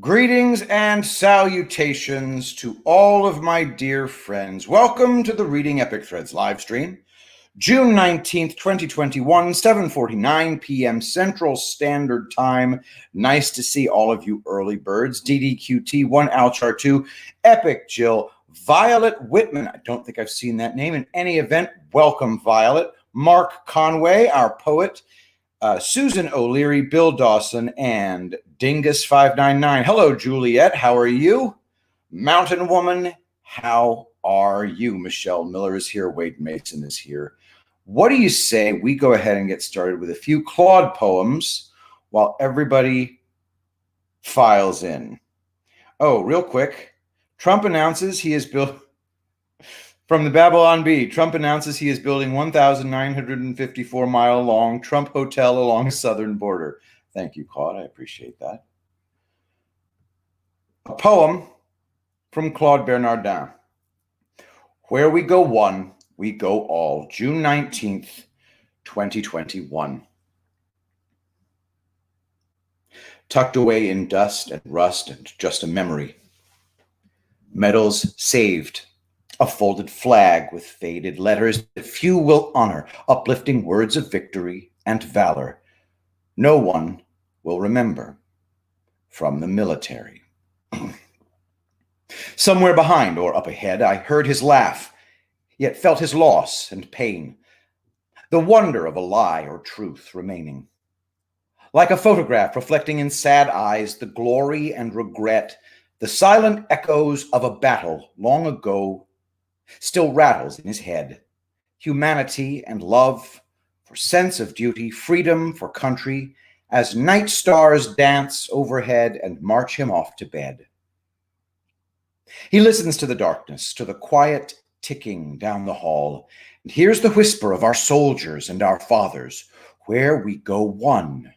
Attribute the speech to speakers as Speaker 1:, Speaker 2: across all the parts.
Speaker 1: Greetings and salutations to all of my dear friends. Welcome to the Reading Epic Threads live stream, June 19th, 2021, 7:49 p.m. Central Standard Time. Nice to see all of you early birds. DDQT, 1 Alchar 2, Epic Jill, Violet Whitman. I don't think I've seen that name in any event. Welcome, Violet. Mark Conway, our poet. Susan O'Leary, Bill Dawson, and Dingus599. Hello, Juliet. How are you? Mountain Woman, how are you? Michelle Miller is here. Wade Mason is here. What do you say we go ahead and get started with a few Claude poems while everybody files in? Oh, real quick. Trump announces he is built... From the Babylon Bee, Trump announces he is building 1,954-mile-long Trump Hotel along southern border. Thank you, Claude. I appreciate that. A poem from Claude Bernardin. Where we go one, we go all. June 19th, 2021. Tucked away in dust and rust and just a memory. Medals saved. A folded flag with faded letters that few will honor, uplifting words of victory and valor. No one will remember from the military. Somewhere behind or up ahead, I heard his laugh, yet felt his loss and pain, the wonder of a lie or truth remaining. Like a photograph reflecting in sad eyes the glory and regret, the silent echoes of a battle long ago still rattles in his head. Humanity and love, for sense of duty, freedom for country, as night stars dance overhead and march him off to bed. He listens to the darkness, to the quiet ticking down the hall, and hears the whisper of our soldiers and our fathers. Where we go one,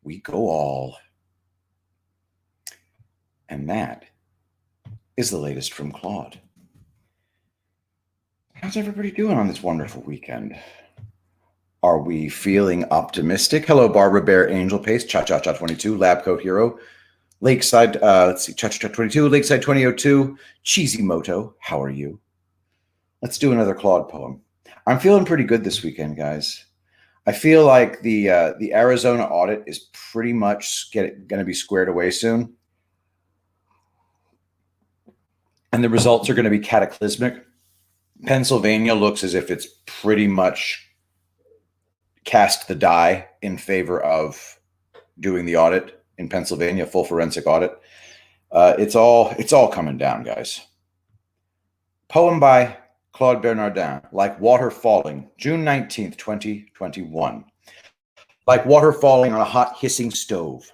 Speaker 1: we go all. And that is the latest from Claude. How's everybody doing on this wonderful weekend? Are we feeling optimistic? Hello, Barbara Bear, Angel Pace, Cha-Cha-Cha 22, Lab Coat Hero, Lakeside, let's see, Cha-Cha-Cha 22, Lakeside 2002, Cheesy Moto, how are you? Let's do another Claude poem. I'm feeling pretty good this weekend, guys. I feel like the Arizona audit is pretty much going to be squared away soon. And the results are going to be cataclysmic. Pennsylvania looks as if it's pretty much cast the die in favor of doing the audit in Pennsylvania, full forensic audit. It's all coming down, guys. Poem by Claude Bernardin, Like Water Falling, June 19th, 2021. Like water falling on a hot hissing stove.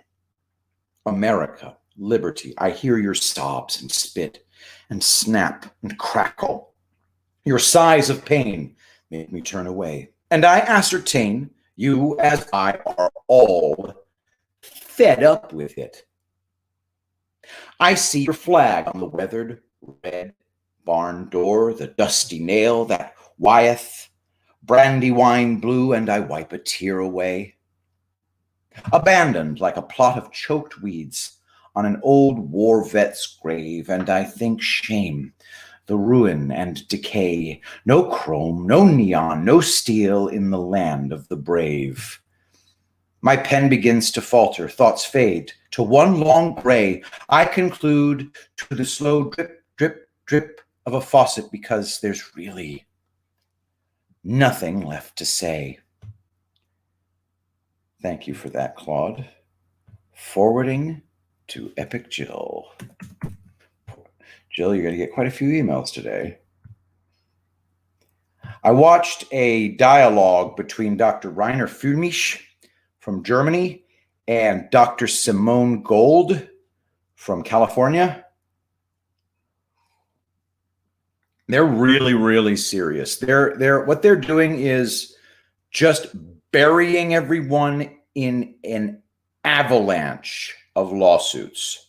Speaker 1: America, liberty, I hear your sobs and spit and snap and crackle. Your sighs of pain make me turn away, and I ascertain you, as I, are all fed up with it. I see your flag on the weathered red barn door, the dusty nail that Wyeth, brandywine blue, and I wipe a tear away. Abandoned like a plot of choked weeds on an old war vet's grave, and I think shame, the ruin and decay, no chrome, no neon, no steel in the land of the brave. My pen begins to falter, thoughts fade to one long gray. I conclude to the slow drip, drip, drip of a faucet because there's really nothing left to say. Thank you for that, Claude. Forwarding to Epic Jill. Jill, you're going to get quite a few emails today. I watched a dialogue between Dr. Rainer Führmich from Germany and Dr. Simone Gold from California. They're really, really serious. What they're doing is just burying everyone in an avalanche of lawsuits.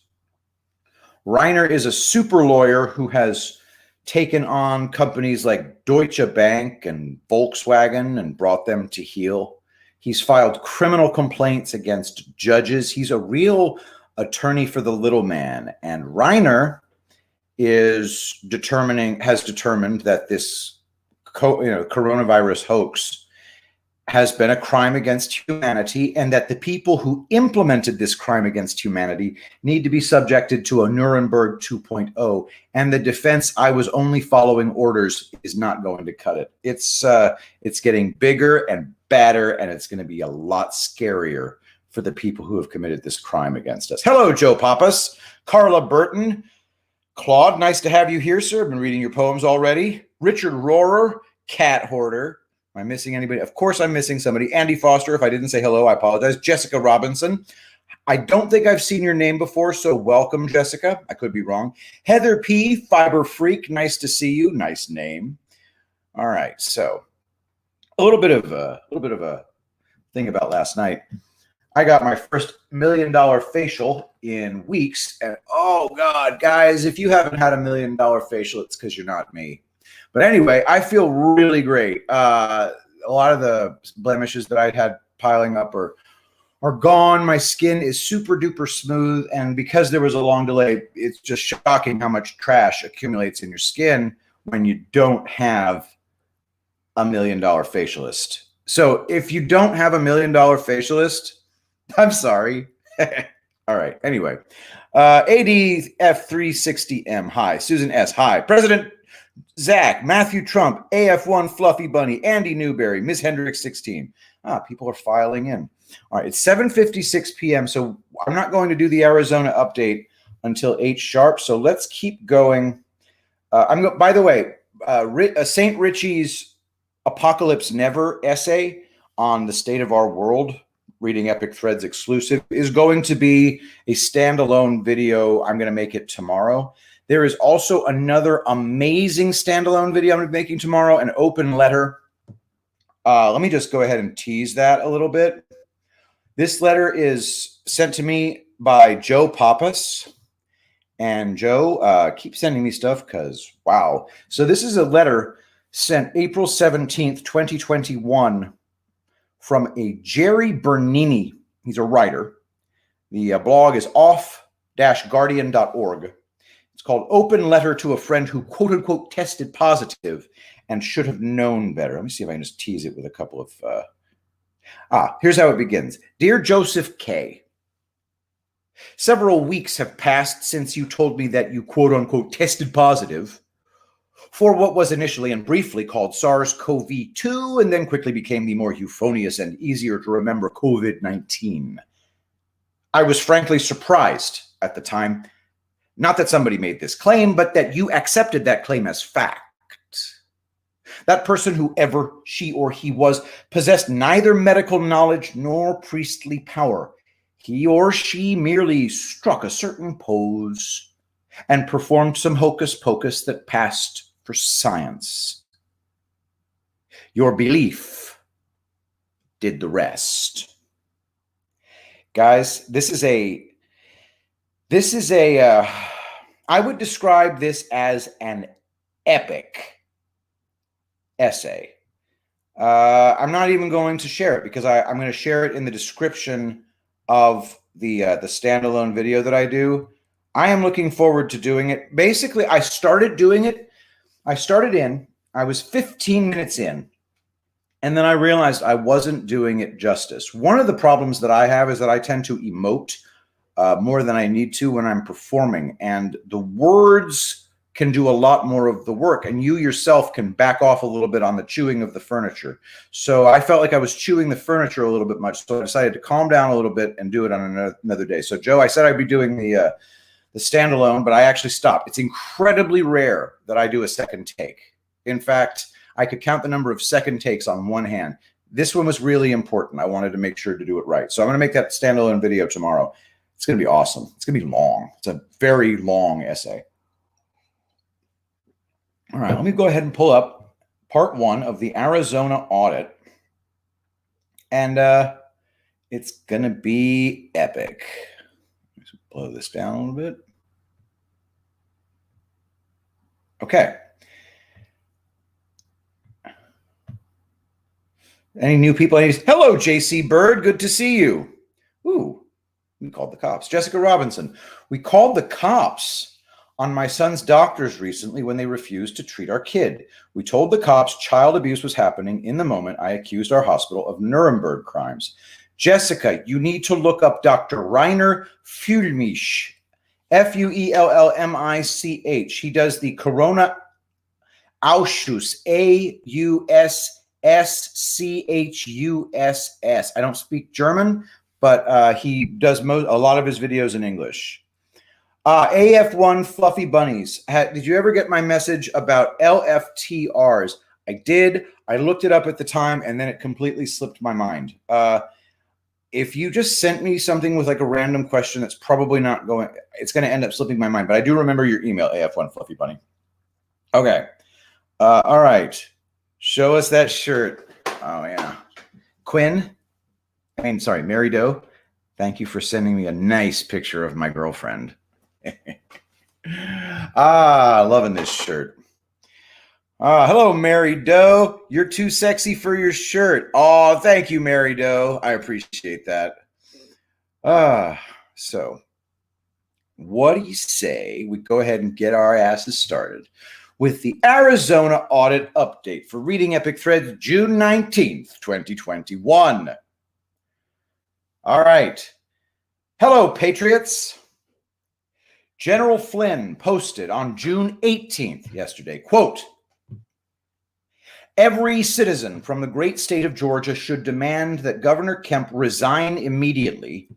Speaker 1: Reiner is a super lawyer who has taken on companies like Deutsche Bank and Volkswagen and brought them to heel. He's filed criminal complaints against judges. He's a real attorney for the little man. And Reiner has determined that this coronavirus hoax has been a crime against humanity, and that the people who implemented this crime against humanity need to be subjected to a Nuremberg 2.0. And the defense, I was only following orders, is not going to cut it. It's getting bigger and badder, and it's going to be a lot scarier for the people who have committed this crime against us. Hello, Joe Pappas, Carla Burton, Claude, nice to have you here, sir. I've been reading your poems already. Richard Rohrer, Cat Hoarder. Am I missing anybody? Of course I'm missing somebody. Andy Foster, if I didn't say hello, I apologize. Jessica Robinson. I don't think I've seen your name before, so welcome, Jessica. I could be wrong. Heather P, Fiber Freak, nice to see you. Nice name. All right, so a little bit of a thing about last night. I got my first $1 million facial in weeks, and oh God, guys, if you haven't had $1 million facial, it's because you're not me. But anyway, I feel really great. A lot of the blemishes that I'd had piling up are gone. My skin is super duper smooth, and because there was a long delay, it's just shocking how much trash accumulates in your skin when you don't have $1 million facialist. So if you don't have $1 million facialist, I'm sorry. All right. Anyway, ADF360M. Hi. Susan S. Hi. President Zach, Matthew Trump, AF1 Fluffy Bunny, Andy Newberry, Ms. Hendricks 16. People are filing in. All right. It's 7:56 p.m. So I'm not going to do the Arizona update until 8 sharp. So let's keep going. By the way, St. Richie's Apocalypse Never essay on the state of our world, Reading Epic Threads exclusive, is going to be a standalone video. I'm going to make it tomorrow. There is also another amazing standalone video I'm making tomorrow, an open letter. Let me just go ahead and tease that a little bit. This letter is sent to me by Joe Pappas. And Joe, keep sending me stuff because, wow. So this is a letter sent April 17th, 2021 from a Jerry Bernini. He's a writer. The blog is off-guardian.org. It's called Open Letter to a Friend Who, quote unquote, tested positive and should have known better. Let me see if I can just tease it with a couple of... here's how it begins. Dear Joseph K., several weeks have passed since you told me that you, quote unquote, tested positive for what was initially and briefly called SARS-CoV-2 and then quickly became the more euphonious and easier to remember COVID-19. I was frankly surprised at the time, not that somebody made this claim, but that you accepted that claim as fact. That person, whoever she or he was, possessed neither medical knowledge nor priestly power. He or she merely struck a certain pose and performed some hocus pocus that passed for science. Your belief did the rest. Guys, this is a I would describe this as an epic essay. I'm not even going to share it because I'm going to share it in the description of the standalone video that I do. I am looking forward to doing it. Basically, I started doing it. I was 15 minutes in, and then I realized I wasn't doing it justice. One of the problems that I have is that I tend to emote more than I need to when I'm performing, and the words can do a lot more of the work, and you yourself can back off a little bit on the chewing of the furniture. So I felt like I was chewing the furniture a little bit much, so I decided to calm down a little bit and do it on another day. So Joe, I said I'd be doing the standalone, but I actually stopped. It's incredibly rare that I do a second take. In fact, I could count the number of second takes on one hand. This one was really important. I wanted to make sure to do it right. So I'm going to make that standalone video tomorrow. It's going to be awesome. It's going to be long. It's a very long essay. All right, let me go ahead and pull up part 1 of the Arizona audit. And it's going to be epic. Let's blow this down a little bit. Okay. Any new people? Hello, JC Bird. Good to see you. Ooh, We called the cops. Jessica Robinson. We called the cops on my son's doctors recently when they refused to treat our kid. We told the cops child abuse was happening. In the moment, I accused our hospital of Nuremberg crimes. Jessica, you need to look up Dr. Rainer Fuellmich, Fuellmich. He does the Corona Ausschuss, Ausschus. I don't speak German, but he does a lot of his videos in English. AF1 Fluffy Bunnies. Did you ever get my message about LFTRs? I did. I looked it up at the time, and then it completely slipped my mind. If you just sent me something with like a random question, that's probably not going, it's going to end up slipping my mind. But I do remember your email, AF1 Fluffy Bunny. Okay. All right. Show us that shirt. Oh, yeah. Mary Doe. Thank you for sending me a nice picture of my girlfriend. Loving this shirt. Hello, Mary Doe. You're too sexy for your shirt. Oh, thank you, Mary Doe. I appreciate that. So what do you say we go ahead and get our asses started with the Arizona audit update for Reading Epic Threads, June 19th, 2021. All right. Hello, Patriots. General Flynn posted on June 18th, yesterday, quote, every citizen from the great state of Georgia should demand that Governor Kemp resign immediately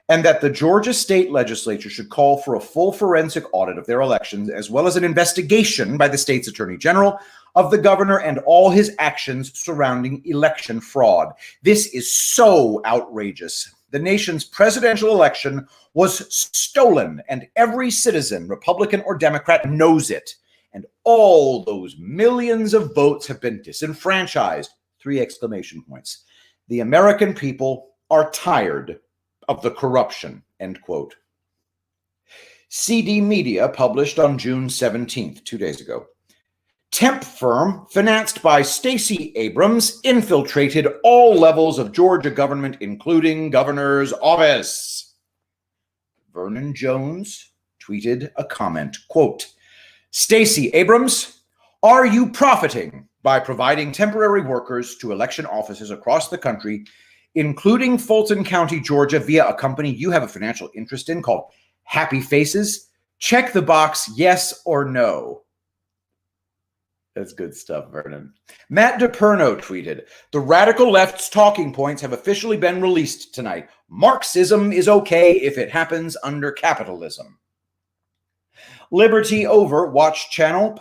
Speaker 1: and that the Georgia state legislature should call for a full forensic audit of their elections, as well as an investigation by the state's attorney general of the governor and all his actions surrounding election fraud. This is so outrageous. The nation's presidential election was stolen, and every citizen, Republican or Democrat, knows it. And all those millions of votes have been disenfranchised. 3 exclamation points. The American people are tired of the corruption, end quote. CD Media published on June 17th, 2 days ago. Temp firm financed by Stacey Abrams infiltrated all levels of Georgia government, including governor's office. Vernon Jones tweeted a comment, quote, Stacey Abrams, are you profiting by providing temporary workers to election offices across the country, including Fulton County, Georgia, via a company you have a financial interest in called Happy Faces? Check the box, yes or no. That's good stuff, Vernon. Matt DePerno tweeted, the radical left's talking points have officially been released tonight. Marxism is okay if it happens under capitalism. Liberty Over Watch Channel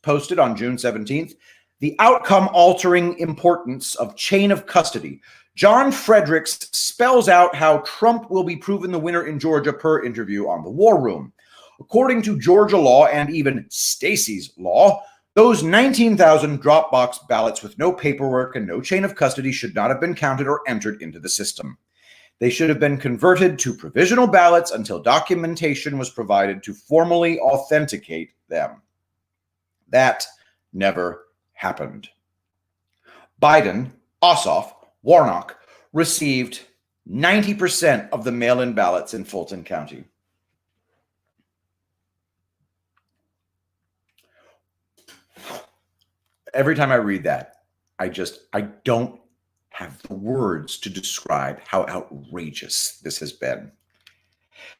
Speaker 1: posted on June 17th, the outcome-altering importance of chain of custody. John Fredericks spells out how Trump will be proven the winner in Georgia per interview on the War Room. According to Georgia law and even Stacey's law, those 19,000 Dropbox ballots with no paperwork and no chain of custody should not have been counted or entered into the system. They should have been converted to provisional ballots until documentation was provided to formally authenticate them. That never happened. Biden, Ossoff, Warnock received 90% of the mail-in ballots in Fulton County. Every time I read that, I don't have the words to describe how outrageous this has been.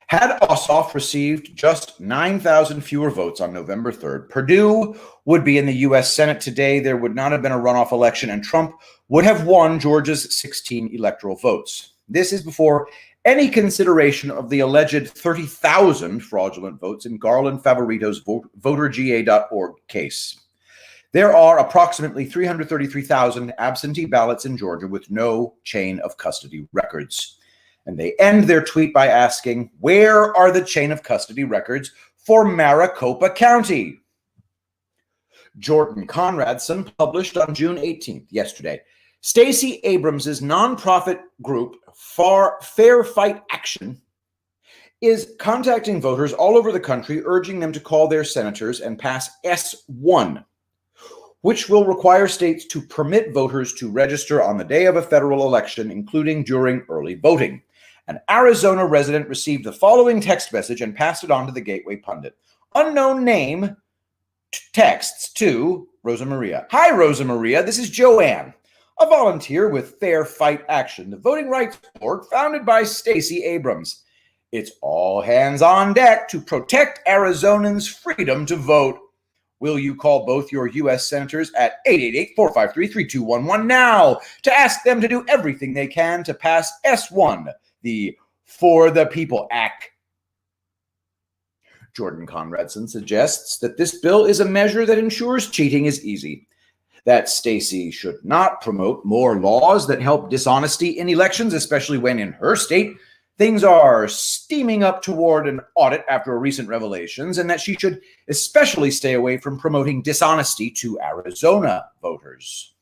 Speaker 1: Had Ossoff received just 9,000 fewer votes on November 3rd, Perdue would be in the U.S. Senate today. There would not have been a runoff election, and Trump would have won Georgia's 16 electoral votes. This is before any consideration of the alleged 30,000 fraudulent votes in Garland Favorito's voterga.org case. There are approximately 333,000 absentee ballots in Georgia with no chain of custody records. And they end their tweet by asking, where are the chain of custody records for Maricopa County? Jordan Conradson published on June 18th, yesterday, Stacey Abrams' nonprofit group, Fair Fight Action, is contacting voters all over the country, urging them to call their senators and pass S1, which will require states to permit voters to register on the day of a federal election, including during early voting. An Arizona resident received the following text message and passed it on to the Gateway pundit. Unknown name texts to Rosa Maria. Hi, Rosa Maria. This is Joanne, a volunteer with Fair Fight Action, the voting rights org founded by Stacey Abrams. It's all hands on deck to protect Arizonans' freedom to vote. Will you call both your U.S. senators at 888-453-3211 now to ask them to do everything they can to pass S1, the For the People Act? Jordan Conradson suggests that this bill is a measure that ensures cheating is easy, that Stacey should not promote more laws that help dishonesty in elections, especially when in her state things are steaming up toward an audit after recent revelations, and that she should especially stay away from promoting dishonesty to Arizona voters.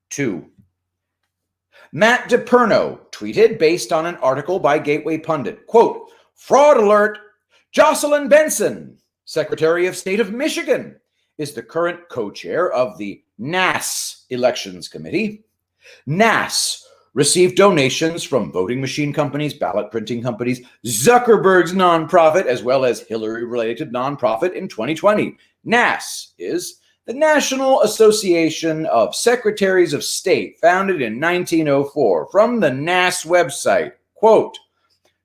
Speaker 1: 2. Matt DePerno tweeted based on an article by Gateway Pundit, quote, fraud alert, Jocelyn Benson, Secretary of State of Michigan, is the current co-chair of the NAS Elections Committee. NAS received donations from voting machine companies, ballot printing companies, Zuckerberg's nonprofit, as well as Hillary-related nonprofit in 2020. NAS is the National Association of Secretaries of State, founded in 1904. From the NAS website, quote,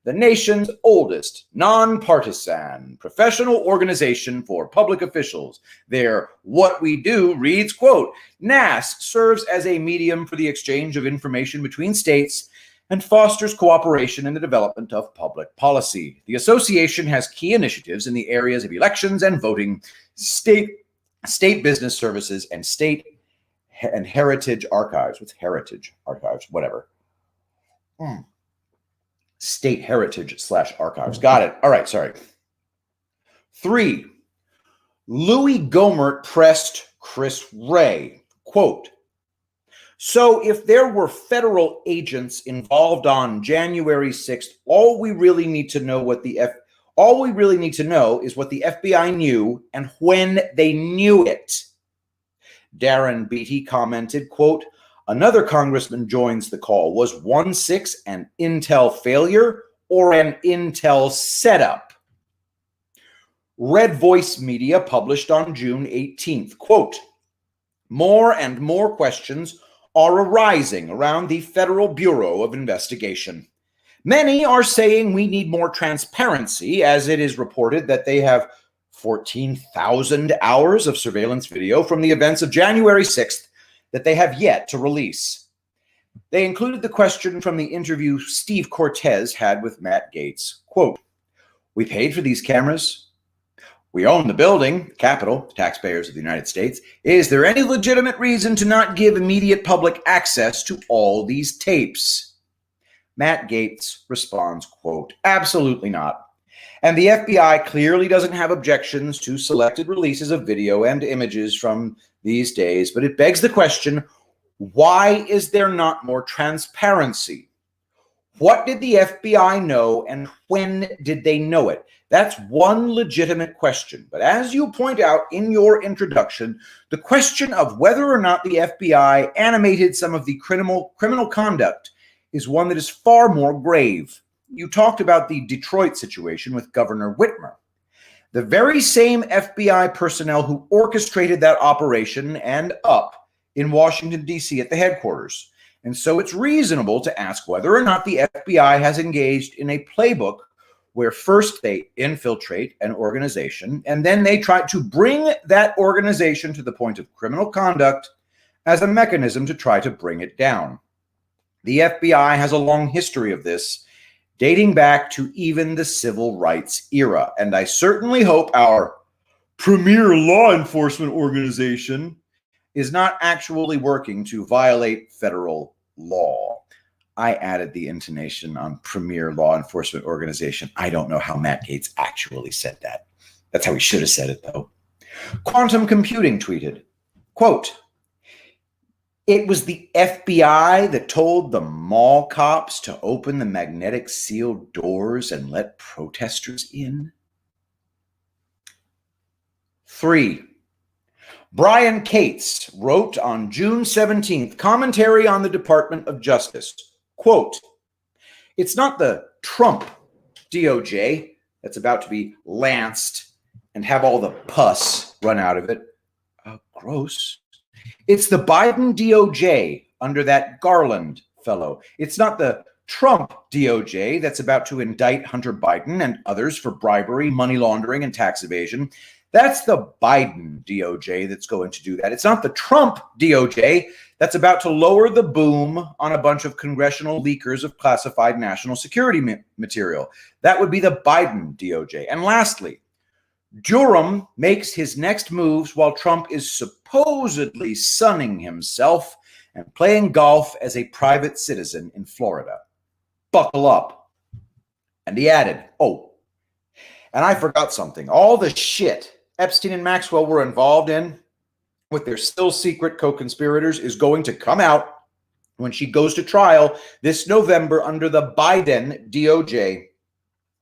Speaker 1: the nation's oldest nonpartisan professional organization for public officials. Their What We Do reads, quote, NAS serves as a medium for the exchange of information between states and fosters cooperation in the development of public policy. The association has key initiatives in the areas of elections and voting, state business services, and state and heritage archives. What's heritage archives? Whatever. State heritage / archives. Got it. All right, sorry. 3. Louis Gohmert pressed Chris Wray, quote, so if there were federal agents involved on January 6th, all we really need to know is what the FBI knew and when they knew it. Darren Beatty commented, quote, another congressman joins the call. Was 1-6 an intel failure or an intel setup? Red Voice Media published on June 18th, quote, more and more questions are arising around the Federal Bureau of Investigation. Many are saying we need more transparency, as it is reported that they have 14,000 hours of surveillance video from the events of January 6th that they have yet to release. They included the question from the interview Steve Cortez had with Matt Gaetz. Quote, we paid for these cameras. We own the building, the Capitol, the taxpayers of the United States. Is there any legitimate reason to not give immediate public access to all these tapes? Matt Gaetz responds, quote, absolutely not. And the FBI clearly doesn't have objections to selected releases of video and images from these days, but it begs the question, why is there not more transparency? What did the FBI know and when did they know it? That's one legitimate question. But as you point out in your introduction, the question of whether or not the FBI animated some of the criminal conduct is one that is far more grave. You talked about the Detroit situation with Governor Whitmer. The very same FBI personnel who orchestrated that operation end up in Washington, D.C. at the headquarters. And so it's reasonable to ask whether or not the FBI has engaged in a playbook where first they infiltrate an organization and then they try to bring that organization to the point of criminal conduct as a mechanism to try to bring it down. The FBI has a long history of this, dating back to even the civil rights era. And I certainly hope our premier law enforcement organization is not actually working to violate federal law. I added the intonation on premier law enforcement organization. I don't know how Matt Gaetz actually said that. That's how he should have said it, though. Quantum Computing tweeted, quote, it was the FBI that told the mall cops to open the magnetic sealed doors and let protesters in. 3. Brian Cates wrote on June 17th, commentary on the Department of Justice, quote, It's not the Trump DOJ that's about to be lanced and have all the pus run out of it. Gross. It's the Biden DOJ under that Garland fellow. It's not the Trump DOJ that's about to indict Hunter Biden and others for bribery, money laundering, and tax evasion. That's the Biden DOJ that's going to do that. It's not the Trump DOJ that's about to lower the boom on a bunch of congressional leakers of classified national security material. That would be the Biden DOJ. And lastly, Durham makes his next moves while Trump is supposedly sunning himself and playing golf as a private citizen in Florida. Buckle up. And he added, oh, and I forgot something. All the shit Epstein and Maxwell were involved in with their still secret co-conspirators is going to come out when she goes to trial this November under the Biden DOJ,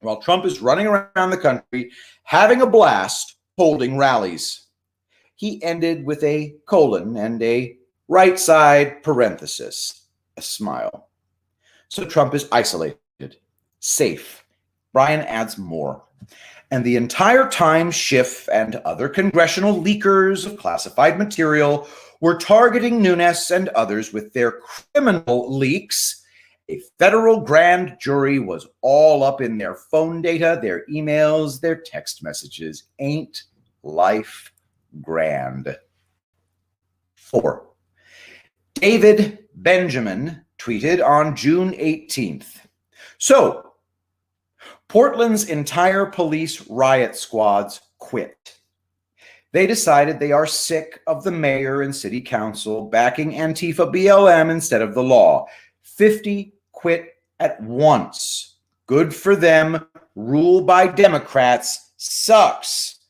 Speaker 1: while Trump is running around the country having a blast holding rallies. He ended with a colon and a right side parenthesis, a smile. So Trump is isolated, safe. Brian adds more. And the entire time, Schiff and other congressional leakers of classified material were targeting Nunes and others with their criminal leaks. A federal grand jury was all up in their phone data, their emails, their text messages. Ain't life grand? 4. David Benjamin tweeted on June 18th. So, Portland's entire police riot squads quit. They decided they are sick of the mayor and city council backing Antifa BLM instead of the law. 50 quit at once. Good for them. Rule by Democrats sucks.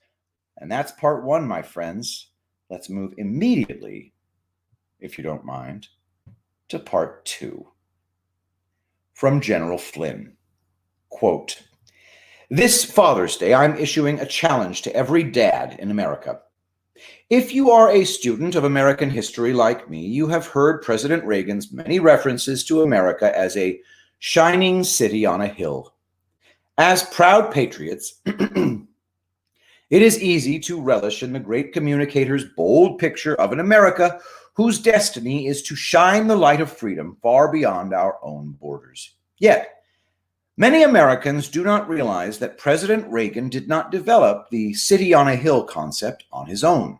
Speaker 1: And that's part 1, my friends. Let's move immediately, if you don't mind, to part 2. From General Flynn. Quote, this Father's Day, I'm issuing a challenge to every dad in America. If you are a student of American history like me, you have heard President Reagan's many references to America as a shining city on a hill. As proud patriots, it is easy to relish in the great communicator's bold picture of an America whose destiny is to shine the light of freedom far beyond our own borders. Yet, many Americans do not realize that President Reagan did not develop the city on a hill concept on his own.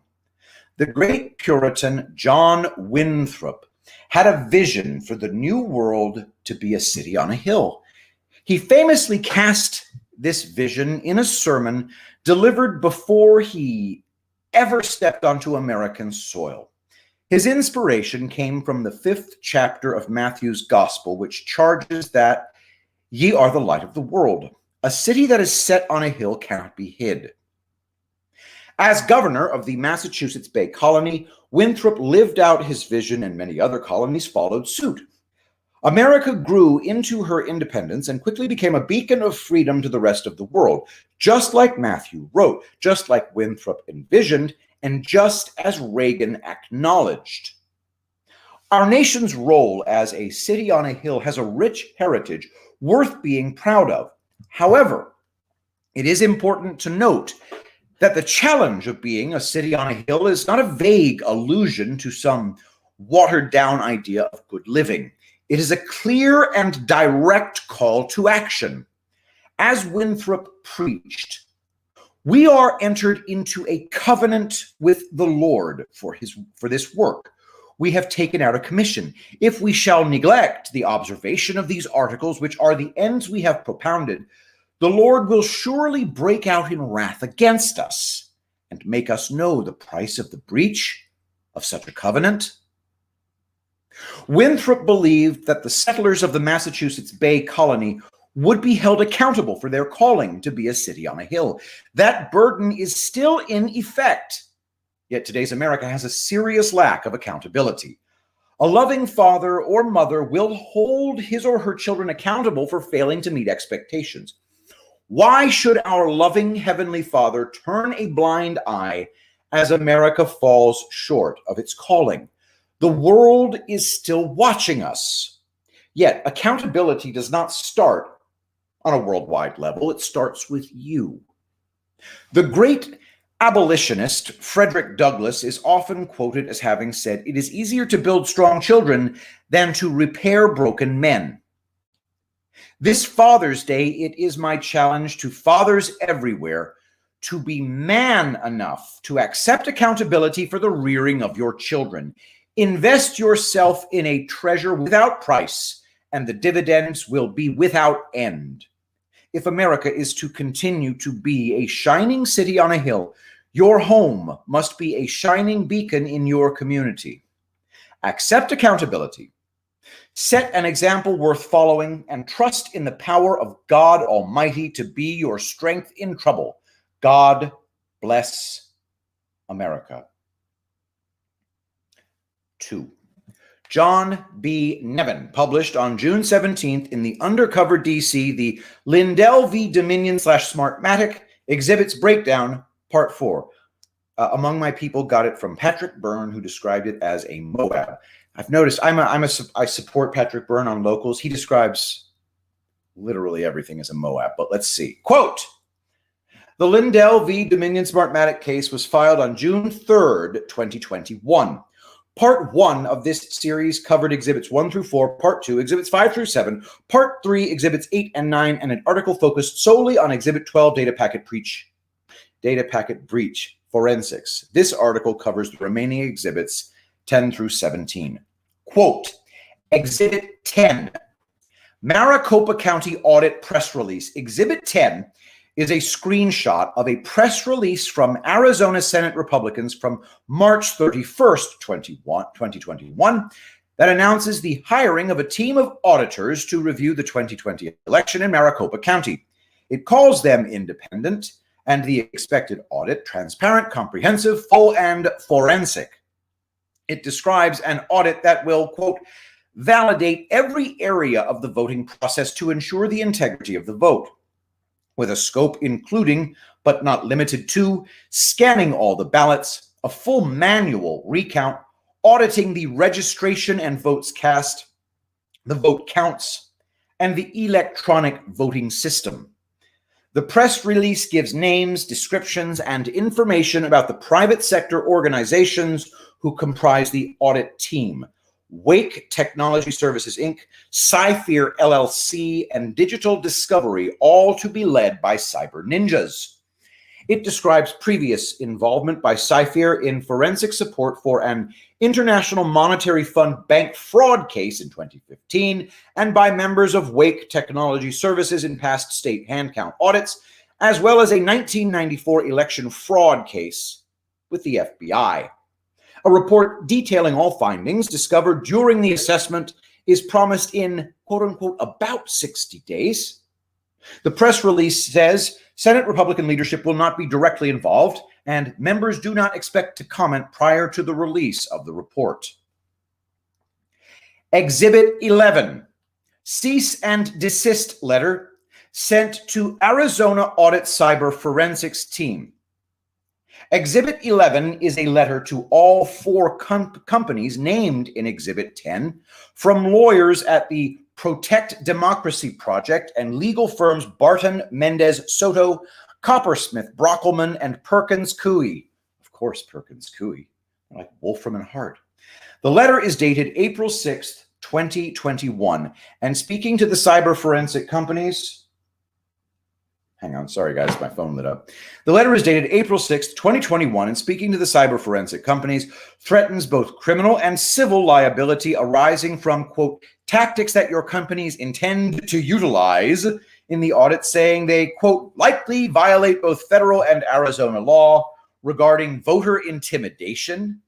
Speaker 1: The great Puritan John Winthrop had a vision for the new world to be a city on a hill. He famously cast this vision in a sermon delivered before he ever stepped onto American soil. His inspiration came from the 5th chapter of Matthew's Gospel, which charges that ye are the light of the world. A city that is set on a hill cannot be hid. As governor of the Massachusetts Bay Colony, Winthrop lived out his vision and many other colonies followed suit. America grew into her independence and quickly became a beacon of freedom to the rest of the world, just like Matthew wrote, just like Winthrop envisioned, and just as Reagan acknowledged. Our nation's role as a city on a hill has a rich heritage worth being proud of. However, it is important to note that the challenge of being a city on a hill is not a vague allusion to some watered-down idea of good living. It is a clear and direct call to action. As Winthrop preached, we are entered into a covenant with the Lord for this work. We have taken out a commission. If we shall neglect the observation of these articles, which are the ends we have propounded, the Lord will surely break out in wrath against us and make us know the price of the breach of such a covenant. Winthrop believed that the settlers of the Massachusetts Bay Colony would be held accountable for their calling to be a city on a hill. That burden is still in effect. Yet today's America has a serious lack of accountability. A loving father or mother will hold his or her children accountable for failing to meet expectations. Why should our loving Heavenly Father turn a blind eye as America falls short of its calling? The world is still watching us. Yet, accountability does not start on a worldwide level. It starts with you. The great abolitionist Frederick Douglass is often quoted as having said, "It is easier to build strong children than to repair broken men." This Father's Day, it is my challenge to fathers everywhere to be man enough to accept accountability for the rearing of your children. Invest yourself in a treasure without price, and the dividends will be without end. If America is to continue to be a shining city on a hill, your home must be a shining beacon in your community. Accept accountability. Set an example worth following, and trust in the power of God Almighty to be your strength in trouble. God bless America. 2. John B. Nevin published on June 17th in the Undercover DC, the Lindell v. Dominion / Smartmatic Exhibits Breakdown, Part 4. Among my people got it from Patrick Byrne, who described it as a Moab. I've noticed I support Patrick Byrne on Locals. He describes literally everything as a Moab, but let's see. Quote, "The Lindell v. Dominion Smartmatic case was filed on June 3rd, 2021. Part 1 of this series covered Exhibits 1 through 4, Part 2, Exhibits 5 through 7, Part 3, Exhibits 8 and 9, and an article focused solely on Exhibit 12, Data Packet Breach Forensics. This article covers the remaining exhibits 10 through 17. Quote, Exhibit 10, Maricopa County Audit Press Release. Exhibit 10 is a screenshot of a press release from Arizona Senate Republicans from March 31st, 2021, that announces the hiring of a team of auditors to review the 2020 election in Maricopa County. It calls them independent, and the expected audit transparent, comprehensive, full, and forensic. It describes an audit that will, quote, validate every area of the voting process to ensure the integrity of the vote, with a scope including, but not limited to, scanning all the ballots, a full manual recount, auditing the registration and votes cast, the vote counts, and the electronic voting system. The press release gives names, descriptions, and information about the private sector organizations who comprise the audit team: Wake Technology Services, Inc., Cypher LLC, and Digital Discovery, all to be led by cyber ninjas. It describes previous involvement by Cypher in forensic support for an International Monetary Fund bank fraud case in 2015, and by members of Wake Technology Services in past state hand count audits, as well as a 1994 election fraud case with the FBI. A report detailing all findings discovered during the assessment is promised in, quote unquote, about 60 days. The press release says Senate Republican leadership will not be directly involved, and members do not expect to comment prior to the release of the report. Exhibit 11, cease and desist letter sent to Arizona Audit Cyber Forensics Team. Exhibit 11 is a letter to all four companies named in Exhibit 10 from lawyers at the Protect Democracy Project and legal firms Barton, Mendez, Soto, Coppersmith, Brockelman, and Perkins Coie. Of course, Perkins Coie, like Wolfram and Hart. The letter is dated April 6th, 2021, and speaking to the cyber forensic companies, hang on, sorry guys, my phone lit up. The letter is dated April 6th, 2021, and speaking to the cyber forensic companies, threatens both criminal and civil liability arising from, quote, tactics that your companies intend to utilize in the audit, saying they, quote, likely violate both federal and Arizona law regarding voter intimidation.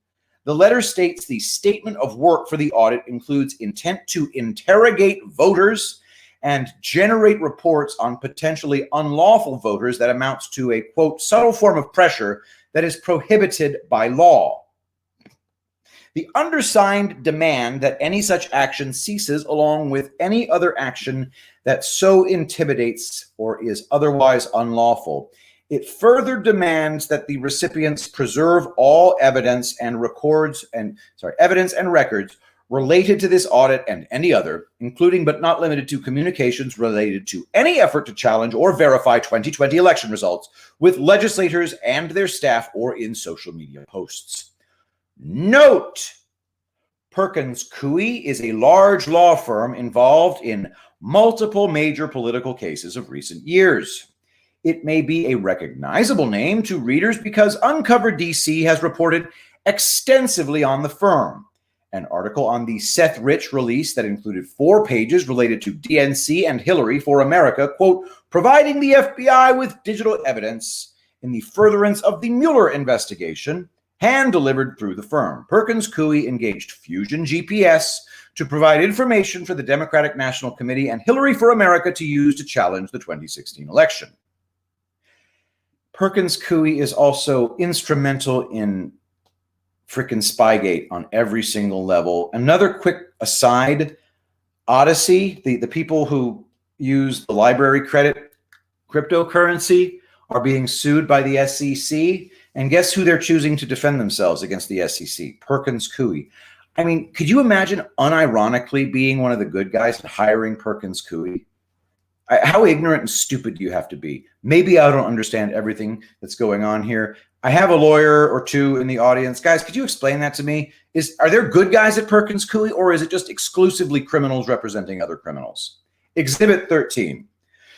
Speaker 1: The letter states the statement of work for the audit includes intent to interrogate voters and generate reports on potentially unlawful voters that amounts to a, quote, subtle form of pressure that is prohibited by law. The undersigned demand that any such action ceases along with any other action that so intimidates or is otherwise unlawful. It further demands that the recipients preserve all evidence and records related to this audit and any other, including but not limited to communications related to any effort to challenge or verify 2020 election results with legislators and their staff or in social media posts. Note: Perkins Coie is a large law firm involved in multiple major political cases of recent years. It may be a recognizable name to readers because Uncovered DC has reported extensively on the firm. An article on the Seth Rich release that included 4 pages related to DNC and Hillary for America, quote, providing the FBI with digital evidence in the furtherance of the Mueller investigation, hand-delivered through the firm. Perkins Coie engaged Fusion GPS to provide information for the Democratic National Committee and Hillary for America to use to challenge the 2016 election. Perkins Coie is also instrumental in frickin' Spygate on every single level. Another quick aside, Odyssey, the people who use the library credit cryptocurrency are being sued by the SEC. And guess who they're choosing to defend themselves against the SEC? Perkins Coie. I mean, could you imagine unironically being one of the good guys and hiring Perkins Coie? How ignorant and stupid do you have to be? Maybe I don't understand everything that's going on here. I have a lawyer or two in the audience. Guys, could you explain that to me? Are there good guys at Perkins Coie, or is it just exclusively criminals representing other criminals? Exhibit 13.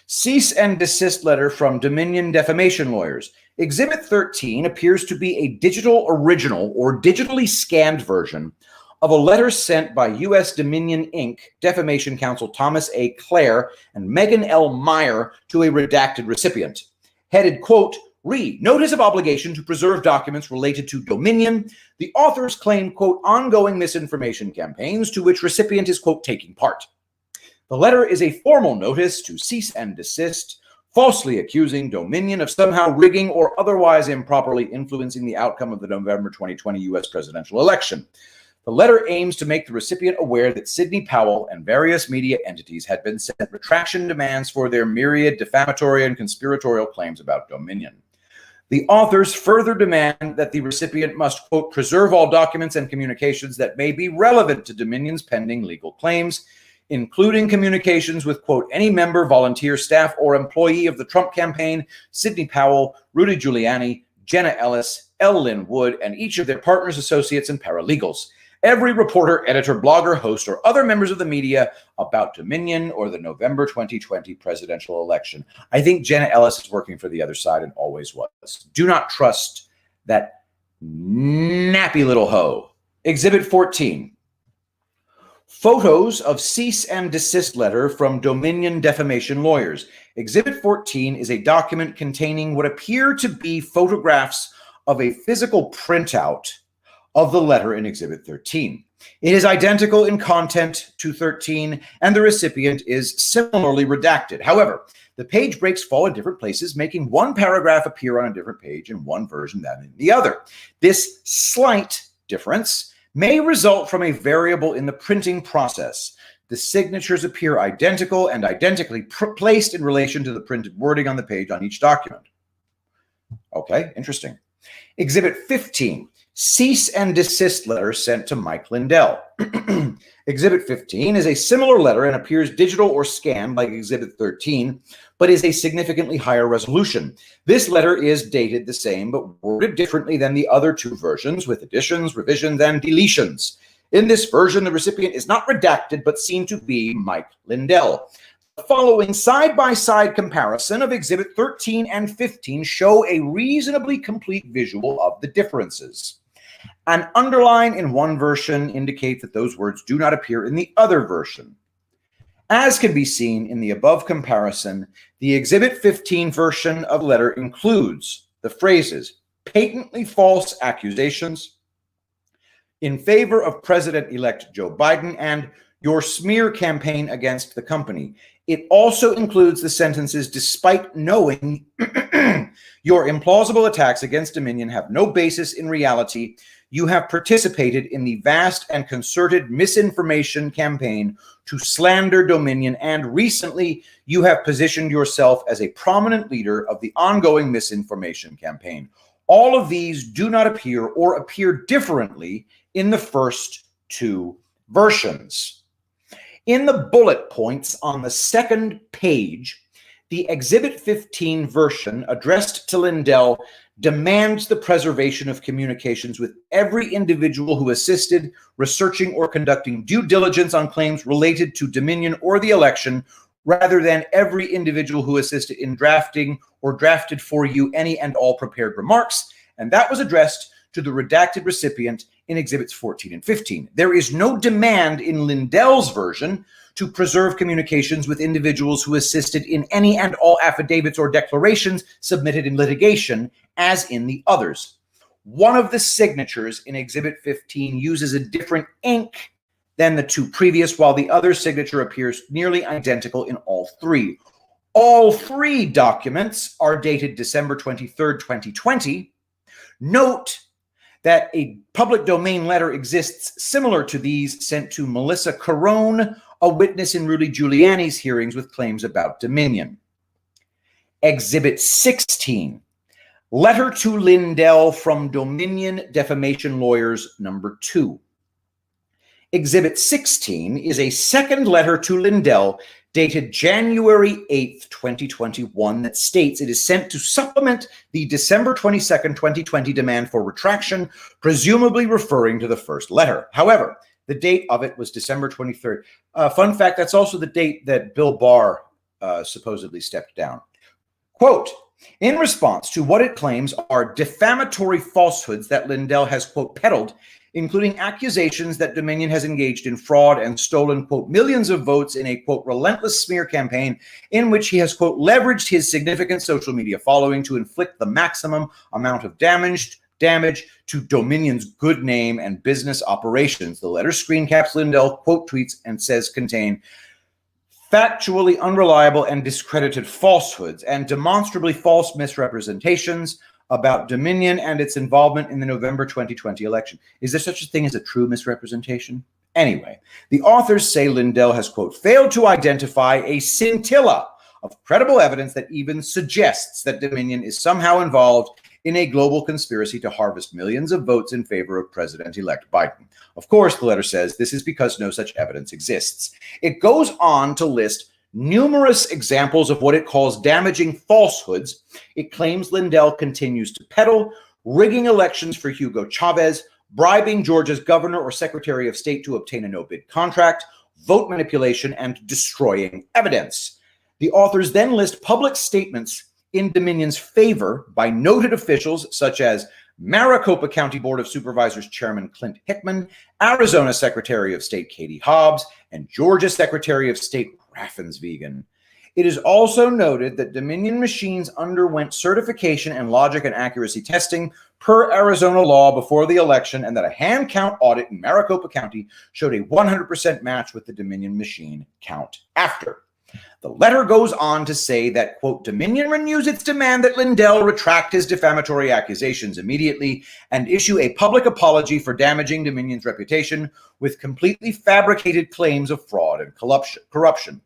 Speaker 1: Cease and desist letter from Dominion defamation lawyers. Exhibit 13 appears to be a digital original or digitally scanned version of a letter sent by U.S. Dominion Inc. defamation counsel Thomas A. Clare and Megan L. Meyer to a redacted recipient. Headed, quote, re, notice of obligation to preserve documents related to Dominion. The authors claim, quote, ongoing misinformation campaigns to which recipient is, quote, taking part. The letter is a formal notice to cease and desist, falsely accusing Dominion of somehow rigging or otherwise improperly influencing the outcome of the November 2020 U.S. presidential election. The letter aims to make the recipient aware that Sidney Powell and various media entities had been sent retraction demands for their myriad defamatory and conspiratorial claims about Dominion. The authors further demand that the recipient must, quote, preserve all documents and communications that may be relevant to Dominion's pending legal claims, including communications with, quote, any member, volunteer, staff, or employee of the Trump campaign, Sidney Powell, Rudy Giuliani, Jenna Ellis, L. Lynn Wood, and each of their partners, associates, and paralegals. Every reporter, editor, blogger, host, or other members of the media about Dominion or the November 2020 presidential election. I think Jenna Ellis is working for the other side and always was. Do not trust that nappy little hoe. Exhibit 14. Photos of cease and desist letter from Dominion defamation lawyers. Exhibit 14 is a document containing what appear to be photographs of a physical printout of the letter in Exhibit 13. It is identical in content to 13, and the recipient is similarly redacted. However, the page breaks fall in different places, making one paragraph appear on a different page in one version than in the other. This slight difference may result from a variable in the printing process. The signatures appear identical and identically placed in relation to the printed wording on the page on each document. Okay, interesting. Exhibit 15. Cease and desist letter sent to Mike Lindell. Exhibit 15 is a similar letter and appears digital or scanned like Exhibit 13, but is a significantly higher resolution. This letter is dated the same, but worded differently than the other two versions, with additions, revisions, and deletions. In this version, the recipient is not redacted, but seen to be Mike Lindell. The following side-by-side comparison of Exhibit 13 and 15 show a reasonably complete visual of the differences. An underline in one version indicates that those words do not appear in the other version. As can be seen in the above comparison, the Exhibit 15 version of the letter includes the phrases patently false accusations in favor of President-elect Joe Biden and your smear campaign against the company. It also includes the sentences, despite knowing your implausible attacks against Dominion have no basis in reality, you have participated in the vast and concerted misinformation campaign to slander Dominion, and recently you have positioned yourself as a prominent leader of the ongoing misinformation campaign. All of these do not appear or appear differently in the first two versions. In the bullet points on the second page, the Exhibit 15 version addressed to Lindell demands the preservation of communications with every individual who assisted researching or conducting due diligence on claims related to Dominion or the election, rather than every individual who assisted in drafting or drafted for you any and all prepared remarks, and that was addressed to the redacted recipient in Exhibits 14 and 15. There is no demand in Lindell's version to preserve communications with individuals who assisted in any and all affidavits or declarations submitted in litigation, as in the others. One of the signatures in Exhibit 15 uses a different ink than the two previous, while the other signature appears nearly identical in all three. All three documents are dated December 23rd, 2020. Note that a public domain letter exists similar to these sent to Melissa Carone, a witness in Rudy Giuliani's hearings with claims about Dominion. Exhibit 16, letter to Lindell from Dominion Defamation Lawyers number 2. Exhibit 16 is a second letter to Lindell dated January 8th, 2021, that states it is sent to supplement the December 22nd, 2020 demand for retraction, presumably referring to the first letter. However, the date of it was December 23rd. Fun fact, that's also the date that Bill Barr supposedly stepped down. Quote, in response to what it claims are defamatory falsehoods that Lindell has, quote, peddled, including accusations that Dominion has engaged in fraud and stolen, quote, millions of votes in a, quote, relentless smear campaign in which he has, quote, leveraged his significant social media following to inflict the maximum amount of damage to Dominion's good name and business operations. The letter screen caps Lindell, quote, tweets, and says contain factually unreliable and discredited falsehoods and demonstrably false misrepresentations about Dominion and its involvement in the November 2020 election. Is there such a thing as a true misrepresentation? Anyway, the authors say Lindell has, quote, failed to identify a scintilla of credible evidence that even suggests that Dominion is somehow involved in a global conspiracy to harvest millions of votes in favor of President-elect Biden. Of course, the letter says this is because no such evidence exists. It goes on to list numerous examples of what it calls damaging falsehoods it claims Lindell continues to peddle: rigging elections for Hugo Chavez, bribing Georgia's governor or secretary of state to obtain a no-bid contract, vote manipulation, and destroying evidence. The authors then list public statements in Dominion's favor by noted officials such as Maricopa County Board of Supervisors Chairman Clint Hickman, Arizona Secretary of State Katie Hobbs, and Georgia Secretary of State Raffensvegan. It is also noted that Dominion machines underwent certification and logic and accuracy testing per Arizona law before the election, and that a hand count audit in Maricopa County showed a 100% match with the Dominion machine count after. The letter goes on to say that, quote, Dominion renews its demand that Lindell retract his defamatory accusations immediately and issue a public apology for damaging Dominion's reputation with completely fabricated claims of fraud and corruption.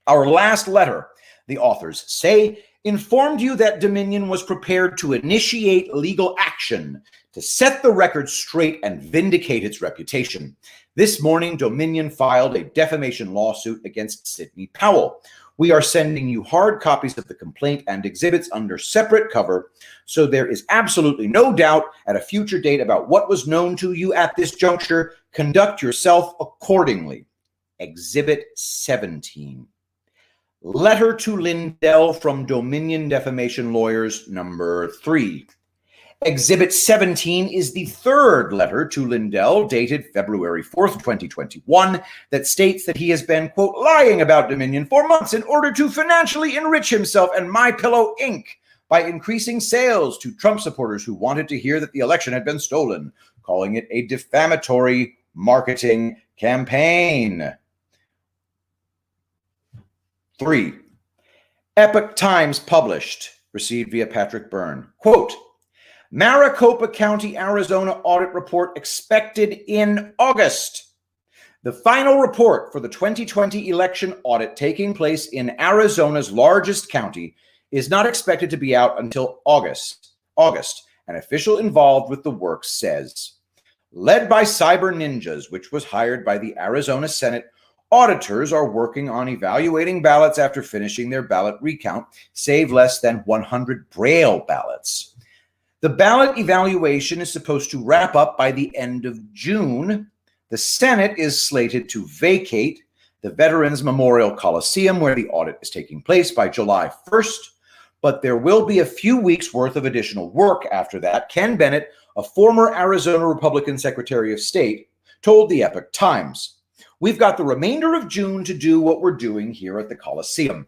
Speaker 1: Our last letter, the authors say, informed you that Dominion was prepared to initiate legal action to set the record straight and vindicate its reputation. This morning, Dominion filed a defamation lawsuit against Sidney Powell. We are sending you hard copies of the complaint and exhibits under separate cover, so there is absolutely no doubt at a future date about what was known to you at this juncture. Conduct yourself accordingly. Exhibit 17. Letter to Lindell from Dominion Defamation Lawyers number 3. Exhibit 17 is the third letter to Lindell dated February 4th, 2021, that states that he has been, quote, lying about Dominion for months in order to financially enrich himself and MyPillow Inc. by increasing sales to Trump supporters who wanted to hear that the election had been stolen, calling it a defamatory marketing campaign. 3. Epoch Times published, received via Patrick Byrne, quote, Maricopa County, Arizona audit report expected in August. The final report for the 2020 election audit taking place in Arizona's largest county is not expected to be out until August, an official involved with the work says. Led by cyber ninjas, which was hired by the Arizona Senate, auditors are working on evaluating ballots after finishing their ballot recount, save less than 100 Braille ballots. The ballot evaluation is supposed to wrap up by the end of June. The Senate is slated to vacate the Veterans Memorial Coliseum, where the audit is taking place, by July 1st. But there will be a few weeks worth of additional work after that. Ken Bennett, a former Arizona Republican Secretary of State, told the Epoch Times, "We've got the remainder of June to do what we're doing here at the Coliseum.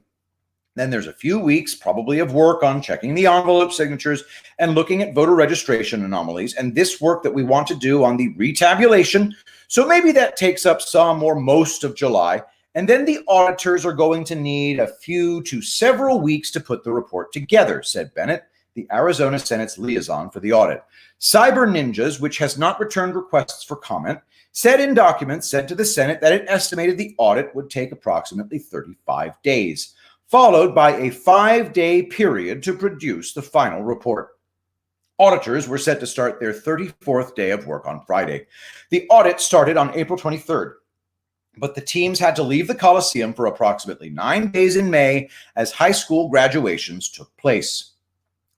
Speaker 1: Then there's a few weeks probably of work on checking the envelope signatures and looking at voter registration anomalies, and this work that we want to do on the retabulation. So maybe that takes up some or most of July. And then the auditors are going to need a few to several weeks to put the report together," said Bennett, the Arizona Senate's liaison for the audit. Cyber Ninjas, which has not returned requests for comment, said in documents sent to the Senate that it estimated the audit would take approximately 35 days, followed by a 5-day period to produce the final report. Auditors were set to start their 34th day of work on Friday. The audit started on April 23rd. But the teams had to leave the Coliseum for approximately 9 days in May as high school graduations took place.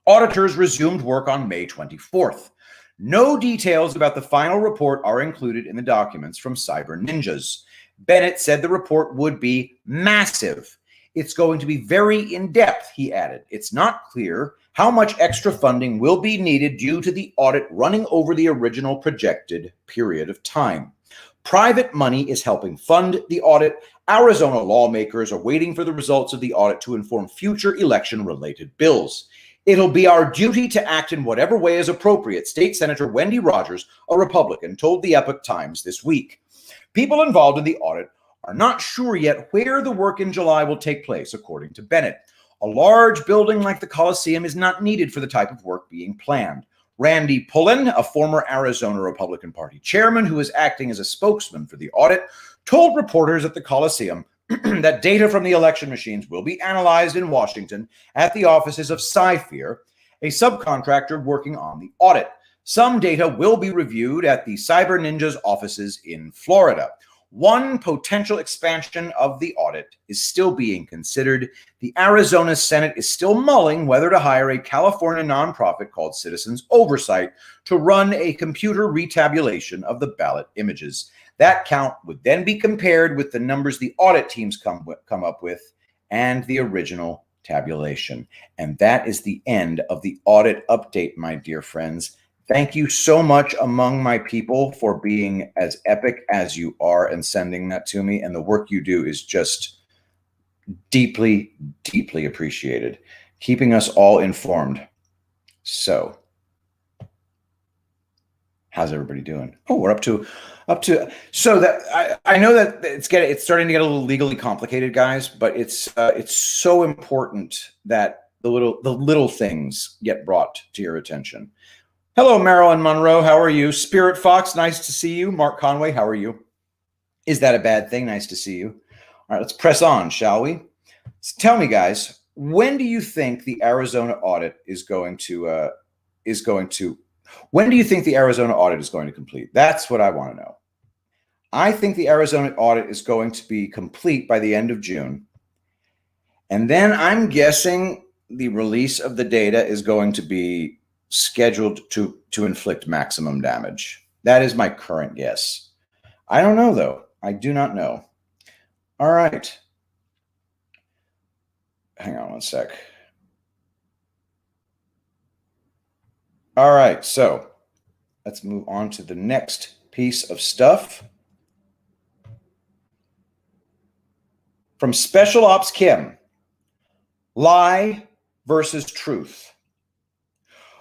Speaker 1: Auditors resumed work on May 24th. No details about the final report are included in the documents from Cyber Ninjas. Bennett said the report would be massive. "It's going to be very in-depth," he added. "It's not clear how much extra funding will be needed due to the audit running over the original projected period of time. Private money is helping fund the audit. Arizona lawmakers are waiting for the results of the audit to inform future election-related bills. It'll be our duty to act in whatever way is appropriate," State Senator Wendy Rogers, a Republican, told the Epoch Times this week. People involved in the audit are not sure yet where the work in July will take place, according to Bennett. A large building like the Coliseum is not needed for the type of work being planned. Randy Pullen, a former Arizona Republican Party chairman who is acting as a spokesman for the audit, told reporters at the Coliseum that data from the election machines will be analyzed in Washington at the offices of Cypher, a subcontractor working on the audit. Some data will be reviewed at the Cyber Ninjas offices in Florida. One potential expansion of the audit is still being considered. The Arizona Senate is still mulling whether to hire a California nonprofit called Citizens Oversight to run a computer retabulation of the ballot images. That count would then be compared with the numbers the audit teams come up with and the original tabulation. And that is the end of the audit update, my dear friends. Thank you so much among my people for being as epic as you are and sending that to me. And the work you do is just deeply, deeply appreciated, keeping us all informed. So how's everybody doing? Oh, we're up to so that I know that it's starting to get a little legally complicated, guys, but it's so important that the little things get brought to your attention. Hello, Marilyn Monroe. How are you? Spirit Fox, nice to see you. Mark Conway, how are you? Is that a bad thing? Nice to see you. All right, let's press on, shall we? So tell me, guys, when do you think the Arizona audit is going to when do you think the Arizona audit is going to complete? That's what I want to know. I think the Arizona audit is going to be complete by the end of June. And then I'm guessing the release of the data is going to be scheduled to inflict maximum damage. That is my current guess. I don't know, though. I do not know. All right. Hang on one sec. All right, so let's move on to the next piece of stuff. From Special Ops Kim, lie versus truth.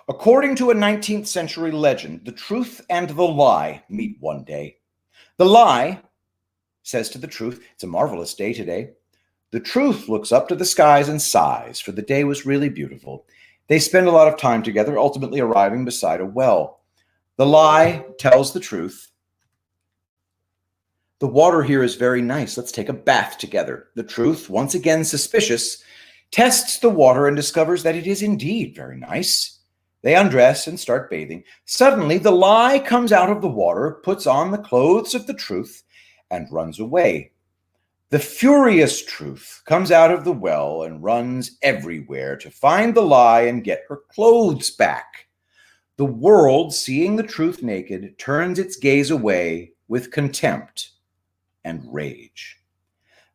Speaker 1: According to a 19th century legend, the truth and the lie meet one day. The lie says to the truth, "It's a marvelous day today." The truth looks up to the skies and sighs, for the day was really beautiful. They spend a lot of time together, ultimately arriving beside a well. The lie tells the truth. "The water here is very nice. Let's take a bath together." The truth, once again suspicious, tests the water and discovers that it is indeed very nice. They undress and start bathing. Suddenly, the lie comes out of the water, puts on the clothes of the truth, and runs away. The furious truth comes out of the well and runs everywhere to find the lie and get her clothes back. The world, seeing the truth naked, turns its gaze away with contempt and rage.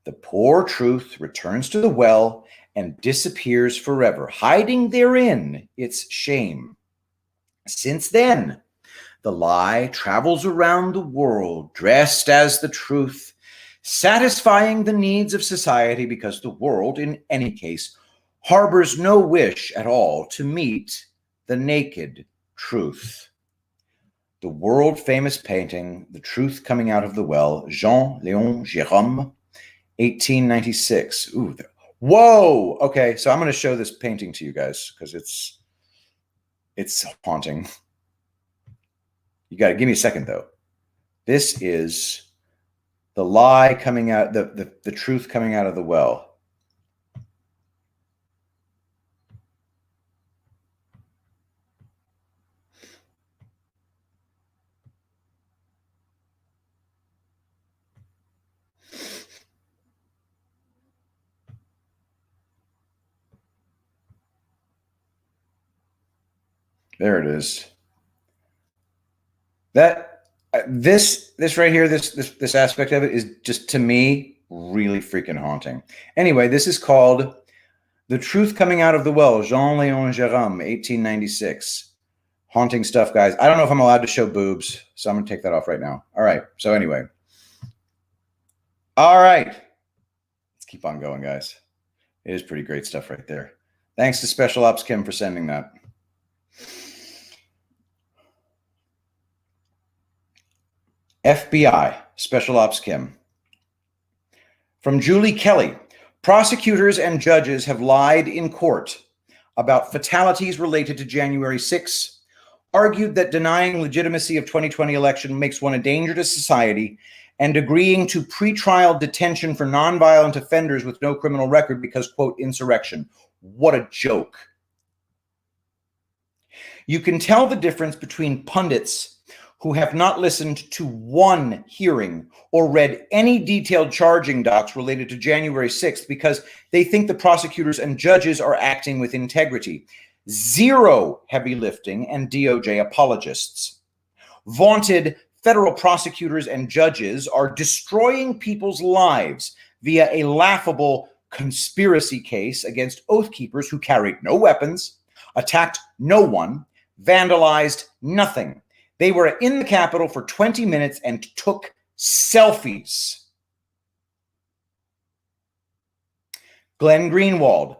Speaker 1: The poor truth returns to the well and disappears forever, hiding therein its shame. Since then, the lie travels around the world dressed as the truth, satisfying the needs of society because the world, in any case, harbors no wish at all to meet the naked truth. The world-famous painting, The Truth Coming Out of the Well, Jean-Léon Gérôme, 1896. Ooh, whoa! Okay, so I'm going to show this painting to you guys because it's haunting. You got to give me a second, though. This is the lie coming out, the truth coming out of the well. There it is. This right here, this aspect of it is just, to me, really freaking haunting. Anyway, this is called The Truth Coming Out of the Well, Jean-Léon Gérôme, 1896. Haunting stuff, guys. I don't know if I'm allowed to show boobs, so I'm going to take that off right now. All right. So anyway. All right. Let's keep on going, guys. It is pretty great stuff right there. Thanks to Special Ops Kim for sending that. FBI, Special Ops Kim. From Julie Kelly, prosecutors and judges have lied in court about fatalities related to January 6, argued that denying legitimacy of 2020 election makes one a danger to society, and agreeing to pretrial detention for nonviolent offenders with no criminal record because, quote, insurrection. What a joke. You can tell the difference between pundits who have not listened to one hearing or read any detailed charging docs related to January 6th because they think the prosecutors and judges are acting with integrity. Zero heavy lifting and DOJ apologists. Vaunted federal prosecutors and judges are destroying people's lives via a laughable conspiracy case against Oath Keepers who carried no weapons, attacked no one, vandalized nothing. They were in the Capitol for 20 minutes and took selfies. Glenn Greenwald.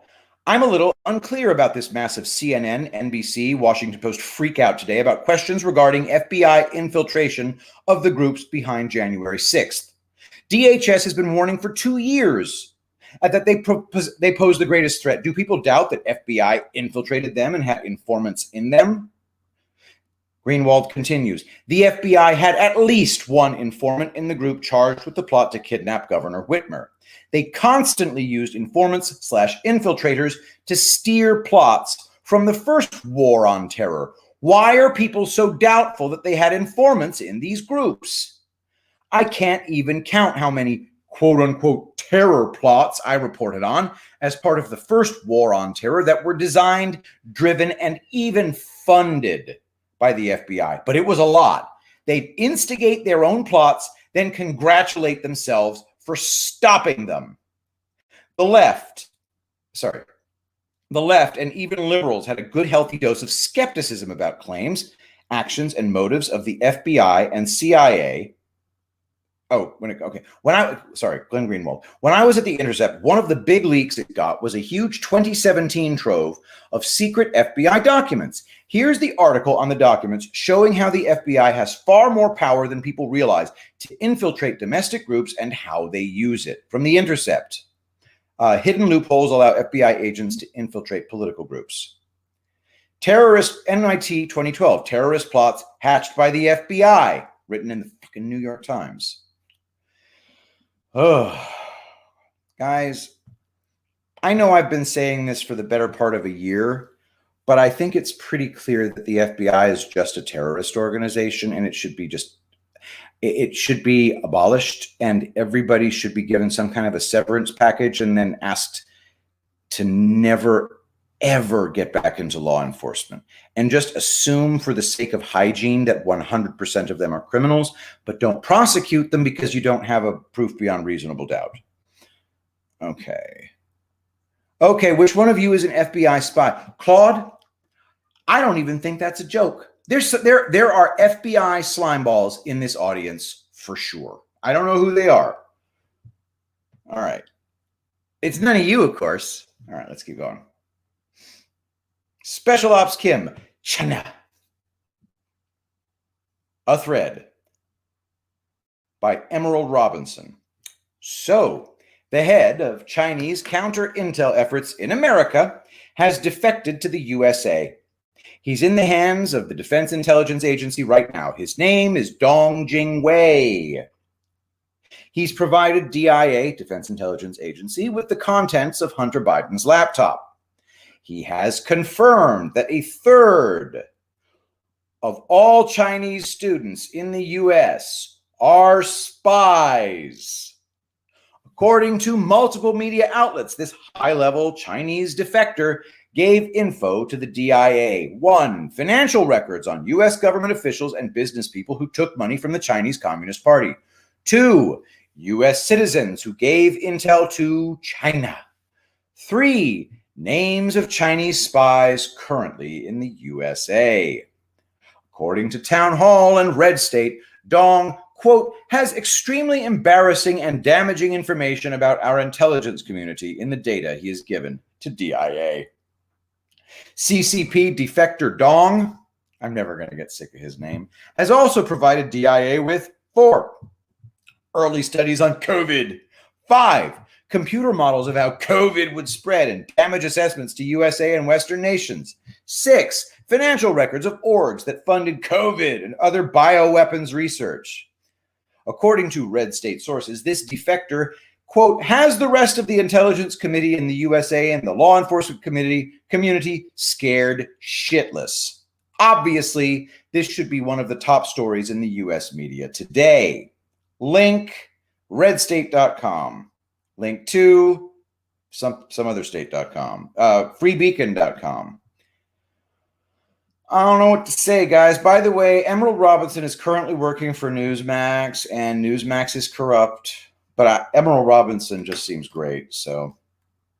Speaker 1: I'm a little unclear about this massive CNN, NBC, Washington Post freakout today about questions regarding FBI infiltration of the groups behind January 6th. DHS has been warning for 2 years that they pose the greatest threat. Do people doubt that FBI infiltrated them and had informants in them? Greenwald continues, the FBI had at least one informant in the group charged with the plot to kidnap Governor Whitmer. They constantly used informants/infiltrators to steer plots from the first war on terror. Why are people so doubtful that they had informants in these groups? I can't even count how many quote-unquote terror plots I reported on as part of the first war on terror that were designed, driven, and even funded by the FBI, but it was a lot. They instigate their own plots, then congratulate themselves for stopping them. The left and even liberals had a good healthy dose of skepticism about claims, actions, and motives of the FBI and CIA. Glenn Greenwald. When I was at The Intercept, one of the big leaks it got was a huge 2017 trove of secret FBI documents. Here's the article on the documents showing how the FBI has far more power than people realize to infiltrate domestic groups and how they use it. From The Intercept, hidden loopholes allow FBI agents to infiltrate political groups. Terrorist NYT 2012, terrorist plots hatched by the FBI, written in the fucking New York Times. Oh, guys, I know I've been saying this for the better part of a year, But I think it's pretty clear that the FBI is just a terrorist organization, and it should be abolished, and everybody should be given some kind of a severance package and then asked to never, ever get back into law enforcement, and just assume for the sake of hygiene that 100% of them are criminals, but don't prosecute them because you don't have a proof beyond reasonable doubt. Okay. Okay, which one of you is an FBI spy? Claude, I don't even think that's a joke. There are FBI slime balls in this audience for sure. I don't know who they are. All right. It's none of you, of course. All right, let's keep going. Special Ops Kim, China. A thread by Emerald Robinson. So, the head of Chinese counter-intel efforts in America has defected to the USA. He's in the hands of the Defense Intelligence Agency right now. His name is Dong Jingwei. He's provided DIA, Defense Intelligence Agency, with the contents of Hunter Biden's laptop. He has confirmed that a third of all Chinese students in the U.S. are spies. According to multiple media outlets, this high-level Chinese defector gave info to the DIA. 1. Financial records on U.S. government officials and business people who took money from the Chinese Communist Party. 2. U.S. citizens who gave intel to China. 3. Names of Chinese spies currently in the USA. According to Town Hall and Red State, Dong, quote, has extremely embarrassing and damaging information about our intelligence community in the data he has given to DIA. CCP defector Dong, I'm never going to get sick of his name, has also provided DIA with 4. Early studies on COVID. 5. Computer models of how COVID would spread and damage assessments to USA and Western nations. 6. Financial records of orgs that funded COVID and other bioweapons research. According to Red State sources, this defector, quote, has the rest of the intelligence committee in the USA and the law enforcement community scared shitless. Obviously, this should be one of the top stories in the US media today. Link, redstate.com. Link to some other state.com. freebeacon.com. I don't know what to say, guys. By the way, Emerald Robinson is currently working for Newsmax, and Newsmax is corrupt. But Emerald Robinson just seems great, so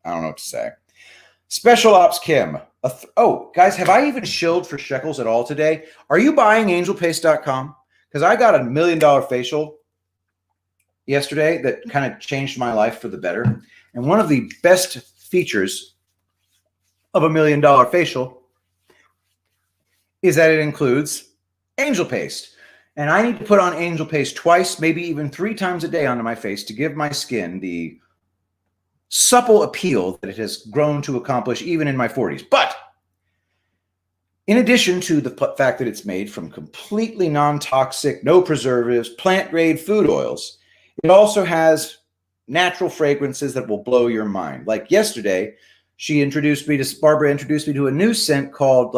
Speaker 1: I don't know what to say. Special Ops Kim. Oh, guys, have I even shilled for shekels at all today? Are you buying angelpaste.com? Because I got a $1 million facial yesterday that kind of changed my life for the better. And one of the best features of a $1 million facial is that it includes angel paste. And I need to put on angel paste twice, maybe even 3 times a day onto my face to give my skin the supple appeal that it has grown to accomplish even in my 40s. But in addition to the fact that it's made from completely non-toxic, no preservatives, plant-grade food oils, it also has natural fragrances that will blow your mind. Like yesterday, Barbara introduced me to a new scent called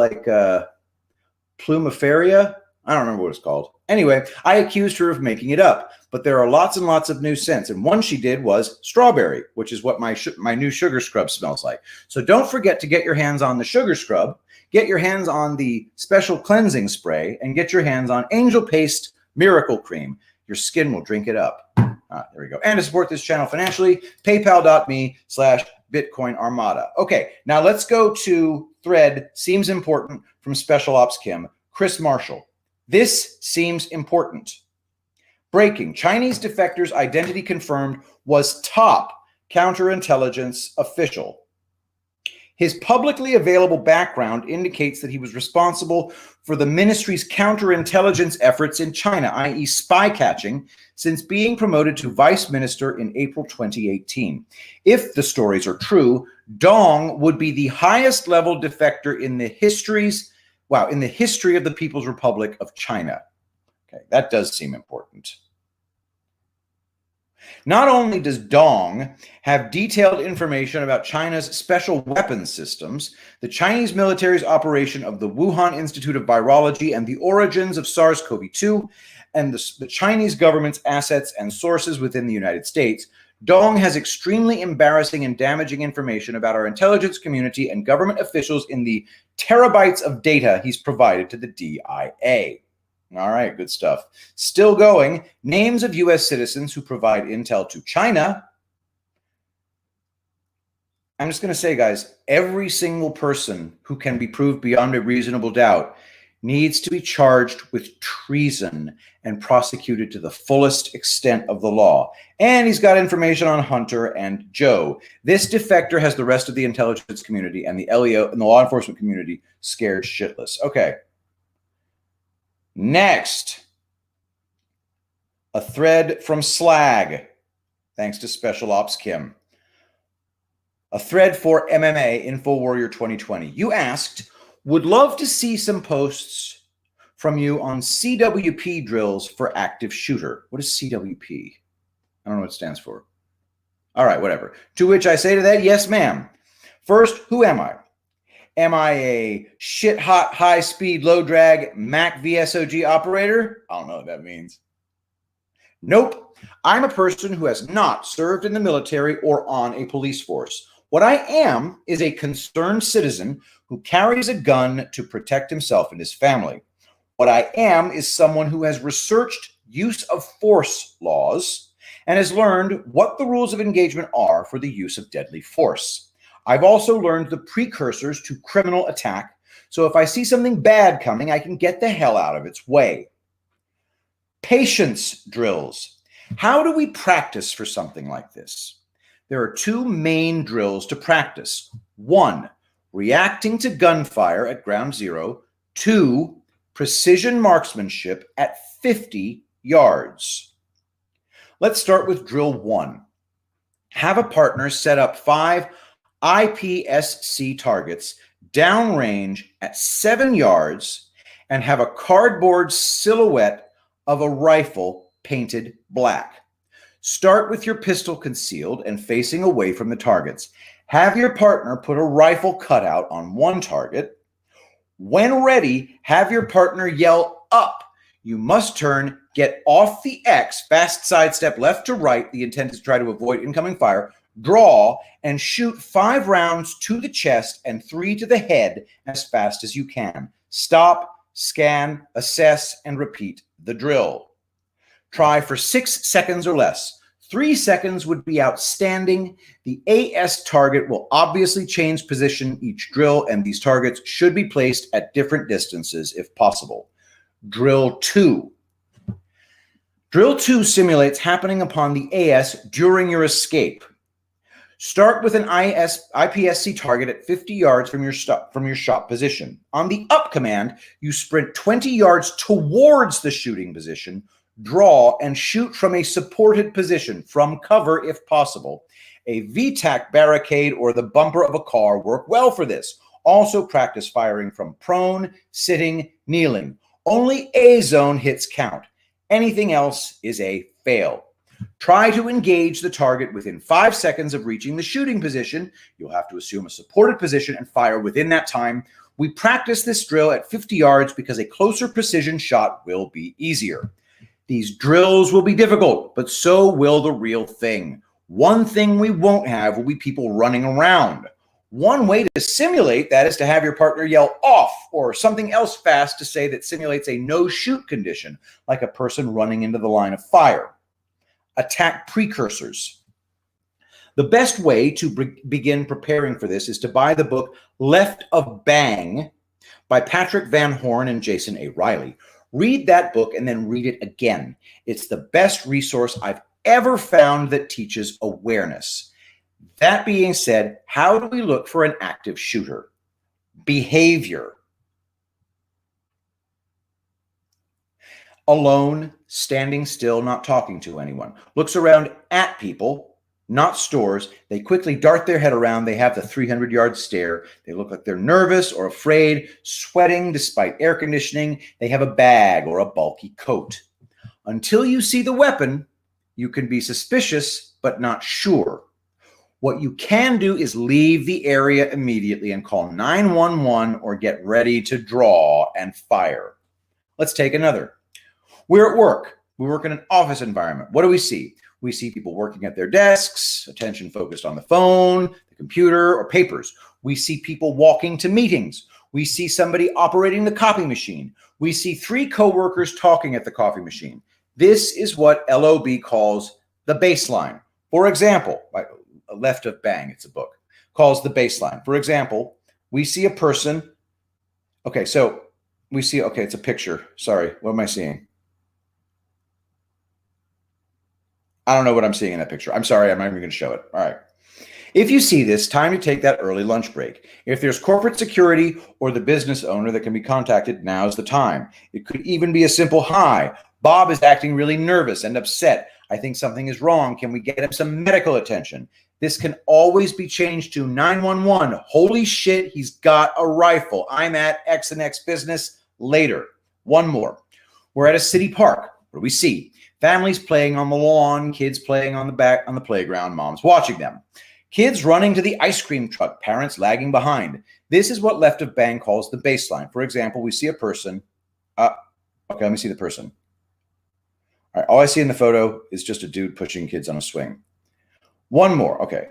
Speaker 1: Plumiferia. I don't remember what it's called. Anyway, I accused her of making it up, but there are lots and lots of new scents. And one she did was strawberry, which is what my new sugar scrub smells like. So don't forget to get your hands on the sugar scrub, get your hands on the special cleansing spray, and get your hands on Angel Paste Miracle Cream. Your skin will drink it up. There we go. And to support this channel financially, paypal.me/Bitcoin Armada. Okay, now let's go to thread seems important from Special Ops Kim, Chris Marshall. This seems important. Breaking. Chinese defector's identity confirmed was top counterintelligence official. His publicly available background indicates that he was responsible for the ministry's counterintelligence efforts in China, i.e. spy catching, since being promoted to vice minister in April 2018. If the stories are true, Dong would be the highest level defector in the history of the People's Republic of China. Okay, that does seem important. Not only does Dong have detailed information about China's special weapons systems, the Chinese military's operation of the Wuhan Institute of Virology and the origins of SARS-CoV-2, and the Chinese government's assets and sources within the United States, Dong has extremely embarrassing and damaging information about our intelligence community and government officials in the terabytes of data he's provided to the DIA. All right, good stuff. Still going. Names of U.S. citizens who provide intel to China. I'm just going to say, guys, every single person who can be proved beyond a reasonable doubt needs to be charged with treason and prosecuted to the fullest extent of the law. And he's got information on Hunter and Joe. This defector has the rest of the intelligence community and the LEO and the law enforcement community scared shitless. Okay. Next, a thread from Slag, thanks to Special Ops Kim. A thread for MMA InfoWarrior 2020. You asked, would love to see some posts from you on CWP drills for active shooter. What is CWP? I don't know what it stands for. All right, whatever. To which I say to that, yes, ma'am. First, who am I? Am I a shit hot, high speed, low drag Mac VSOG operator? I don't know what that means. Nope. I'm a person who has not served in the military or on a police force. What I am is a concerned citizen who carries a gun to protect himself and his family. What I am is someone who has researched use of force laws and has learned what the rules of engagement are for the use of deadly force. I've also learned the precursors to criminal attack, so if I see something bad coming, I can get the hell out of its way. Patience drills. How do we practice for something like this? There are two main drills to practice. One, reacting to gunfire at ground zero. Two, precision marksmanship at 50 yards. Let's start with drill one. Have a partner set up 5 IPSC targets downrange at 7 yards and have a cardboard silhouette of a rifle painted black. Start with your pistol concealed and facing away from the targets. Have your partner put a rifle cutout on one target. When ready, have your partner yell up. You must turn, get off the X, fast sidestep left to right. The intent is to try to avoid incoming fire. Draw and shoot 5 rounds to the chest and 3 to the head as fast as you can. Stop, scan, assess, and repeat the drill. Try for 6 seconds or less. 3 seconds would be outstanding. The AS target will obviously change position each drill, and these targets should be placed at different distances if possible. Drill 2. Drill 2 simulates happening upon the AS during your escape. Start with an IPSC target at 50 yards from your shot position. On the up command, you sprint 20 yards towards the shooting position, draw, and shoot from a supported position, from cover if possible. A VTAC barricade or the bumper of a car work well for this. Also practice firing from prone, sitting, kneeling. Only A zone hits count. Anything else is a fail. Try to engage the target within 5 seconds of reaching the shooting position. You'll have to assume a supported position and fire within that time. We practice this drill at 50 yards because a closer precision shot will be easier. These drills will be difficult, but so will the real thing. One thing we won't have will be people running around. One way to simulate that is to have your partner yell off or something else fast to say that simulates a no-shoot condition, like a person running into the line of fire. Attack precursors. The best way to begin preparing for this is to buy the book Left of Bang by Patrick Van Horn and Jason A. Riley. Read that book and then read it again. It's the best resource I've ever found that teaches awareness. That being said, how do we look for an active shooter? Behavior. Alone, standing still, not talking to anyone. Looks around at people, not stores. They quickly dart their head around. They have the 300-yard stare. They look like they're nervous or afraid, sweating despite air conditioning. They have a bag or a bulky coat. Until you see the weapon, You can be suspicious, but not sure. What you can do is leave the area immediately and call 911 or get ready to draw and fire. Let's take another. We're at work. We work in an office environment. What do we see? We see people working at their desks, attention focused on the phone, the computer, or papers. We see people walking to meetings. We see somebody operating the copy machine. We see 3 coworkers talking at the coffee machine. This is what LOB calls the baseline. For example, Left of Bang, it's a book, calls the baseline. For example, we see a person. Okay, so we see, okay, it's a picture. Sorry, what am I seeing? I don't know what I'm seeing in that picture. I'm sorry, I'm not even going to show it. All right. If you see this, time to take that early lunch break. If there's corporate security or the business owner that can be contacted, now's the time. It could even be a simple hi. Bob is acting really nervous and upset. I think something is wrong. Can we get him some medical attention? This can always be changed to 911. Holy shit, he's got a rifle. I'm at X and X business later. One more. We're at a city park. What do we see? Families playing on the lawn, kids playing on the playground, moms watching them. Kids running to the ice cream truck, parents lagging behind. This is what Left of Bang calls the baseline. For example, we see a person. Okay, let me see the person. All right, all I see in the photo is just a dude pushing kids on a swing. One more, okay.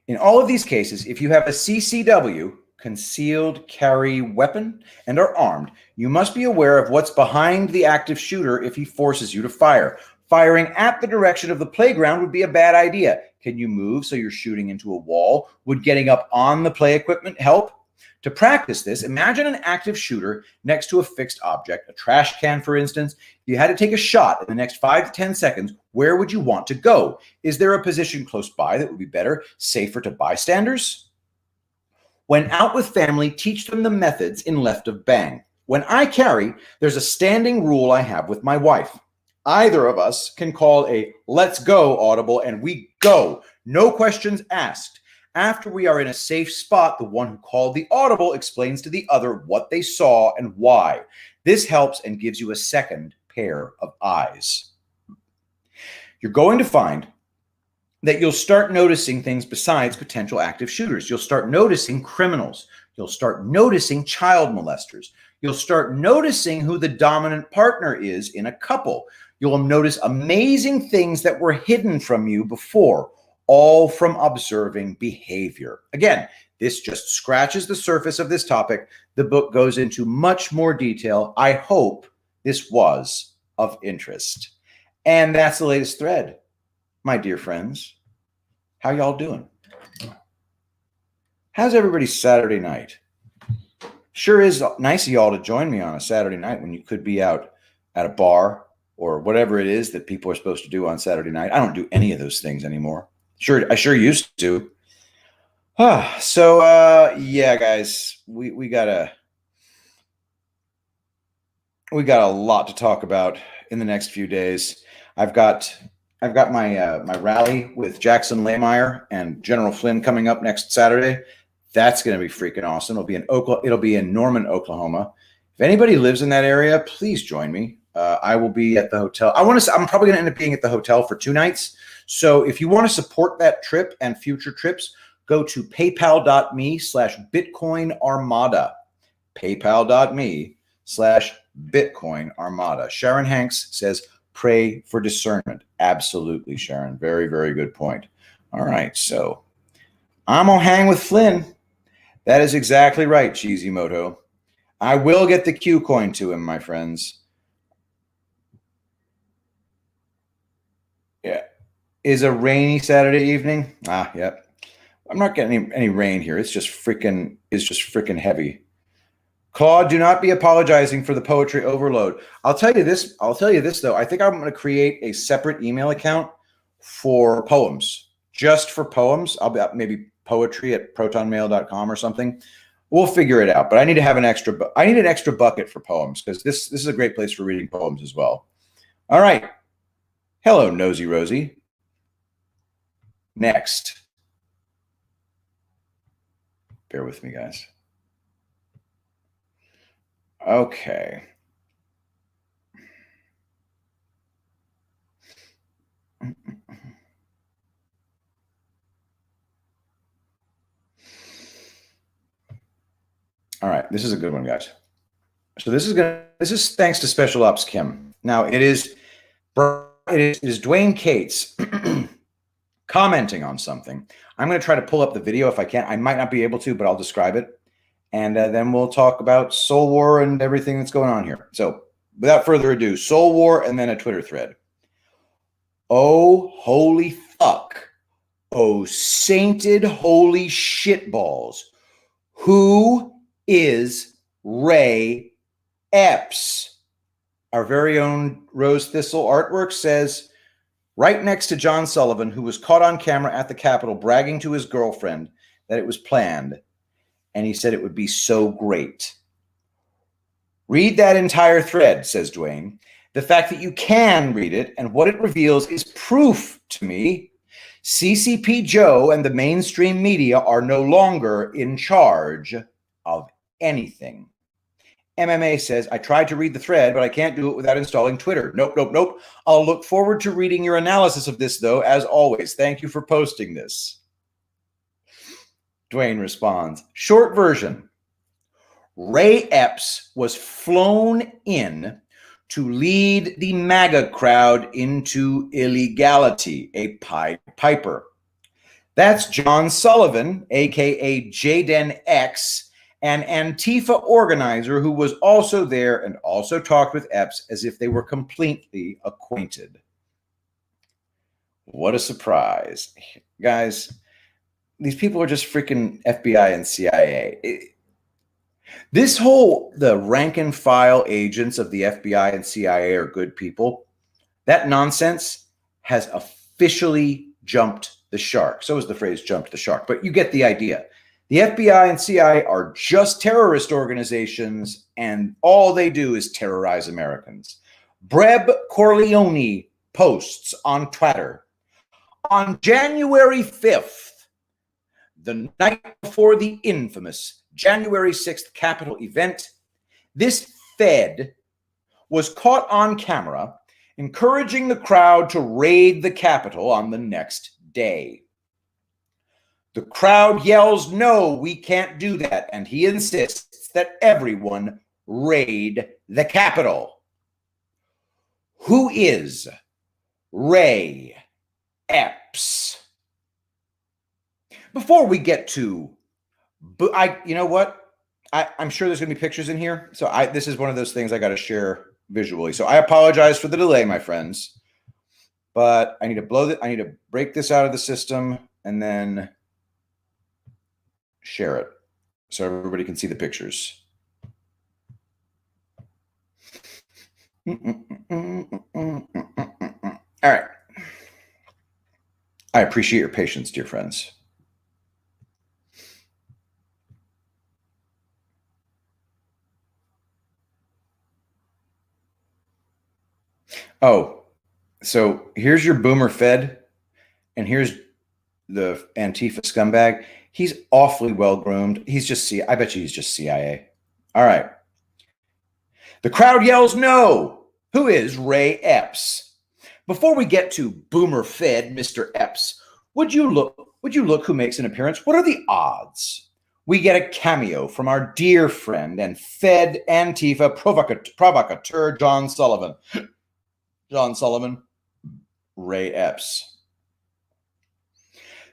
Speaker 1: In all of these cases, if you have a CCW, concealed carry weapon, and are armed, you must be aware of what's behind the active shooter if he forces you to fire. Firing at the direction of the playground would be a bad idea. Can you move so you're shooting into a wall? Would getting up on the play equipment help? To practice this, imagine an active shooter next to a fixed object, a trash can, for instance. If you had to take a shot in the next 5 to 10 seconds, where would you want to go? Is there a position close by that would be better, safer to bystanders? When out with family, teach them the methods in Left of Bang. When I carry, there's a standing rule I have with my wife. Either of us can call a let's go audible and we go. No questions asked. After we are in a safe spot, the one who called the audible explains to the other what they saw and why. This helps and gives you a second pair of eyes. You're going to find that you'll start noticing things besides potential active shooters. You'll start noticing criminals. You'll start noticing child molesters. You'll start noticing who the dominant partner is in a couple. You'll notice amazing things that were hidden from you before, all from observing behavior. Again, this just scratches the surface of this topic. The book goes into much more detail. I hope this was of interest. And that's the latest thread. My dear friends, how y'all doing? How's everybody's Saturday night? Sure is nice of y'all to join me on a Saturday night when you could be out at a bar or whatever it is that people are supposed to do on Saturday night. I don't do any of those things anymore. I sure used to. Yeah, guys, we got a lot to talk about in the next few days. I've got my rally with Jackson Lahmeyer and General Flynn coming up next Saturday. That's going to be freaking awesome. It'll be in Norman, Oklahoma. If anybody lives in that area, please join me. I will be at the hotel. I'm probably going to end up being at the hotel for 2 nights. So if you want to support that trip and future trips, go to paypal.me/Bitcoin Armada. Paypal.me/Bitcoin Armada. Sharon Hanks says, pray for discernment. Absolutely, Sharon. Very, very good point. All right. So I'm going to hang with Flynn. That is exactly right, Cheesy Moto. I will get the Q coin to him, my friends. Yeah. Is a rainy Saturday evening? Yep. I'm not getting any rain here. It's just freaking heavy. Claude, do not be apologizing for the poetry overload. I'll tell you this though. I think I'm going to create a separate email account for poems, just for poems. I'll be maybe poetry@protonmail.com or something. We'll figure it out. But I need to have an extra bucket for poems because this is a great place for reading poems as well. All right. Hello, Nosy Rosie. Next. Bear with me, guys. Okay. All right, this is a good one, guys. So this is thanks to Special Ops Kim. Now it is Dwayne Cates commenting on something. I'm going to try to pull up the video if I can. I might not be able to, but I'll describe it. And then we'll talk about Soul War and everything that's going on here. So without further ado, Soul War and then a Twitter thread. Oh, holy fuck. Oh, sainted holy shitballs. Who is Ray Epps? Our very own Rose Thistle artwork says, right next to John Sullivan, who was caught on camera at the Capitol bragging to his girlfriend that it was planned, and he said it would be so great. Read that entire thread, says Dwayne. The fact that you can read it and what it reveals is proof to me CCP Joe and the mainstream media are no longer in charge of anything. MMA says, I tried to read the thread, but I can't do it without installing Twitter. Nope. I'll look forward to reading your analysis of this, though, as always. Thank you for posting this. Dwayne responds, short version. Ray Epps was flown in to lead the MAGA crowd into illegality, a Pied Piper. That's John Sullivan, a.k.a. Jaden X, an Antifa organizer who was also there and also talked with Epps as if they were completely acquainted. What a surprise. Guys, these people are just freaking FBI and CIA. The rank and file agents of the FBI and CIA are good people. That nonsense has officially jumped the shark. So is the phrase jumped the shark, but you get the idea. The FBI and CIA are just terrorist organizations, and all they do is terrorize Americans. Breb Corleone posts on Twitter, on January 5th, the night before the infamous January 6th Capitol event, this Fed was caught on camera encouraging the crowd to raid the Capitol on the next day. The crowd yells, no, we can't do that, and he insists that everyone raid the Capitol. Who is Ray Epps? Before we get to, you know what? I'm sure there's going to be pictures in here, so this is one of those things I got to share visually. So I apologize for the delay, my friends, but I need to break this out of the system and then share it so everybody can see the pictures. All right. I appreciate your patience, dear friends. Oh, so here's your boomer Fed, and here's the Antifa scumbag. He's awfully well groomed. I bet you he's just CIA. All right. The crowd yells, no. Who is Ray Epps? Before we get to boomer Fed, Mr. Epps, would you look who makes an appearance? What are the odds we get a cameo from our dear friend and Fed Antifa provocateur, John Sullivan? John Sullivan, Ray Epps.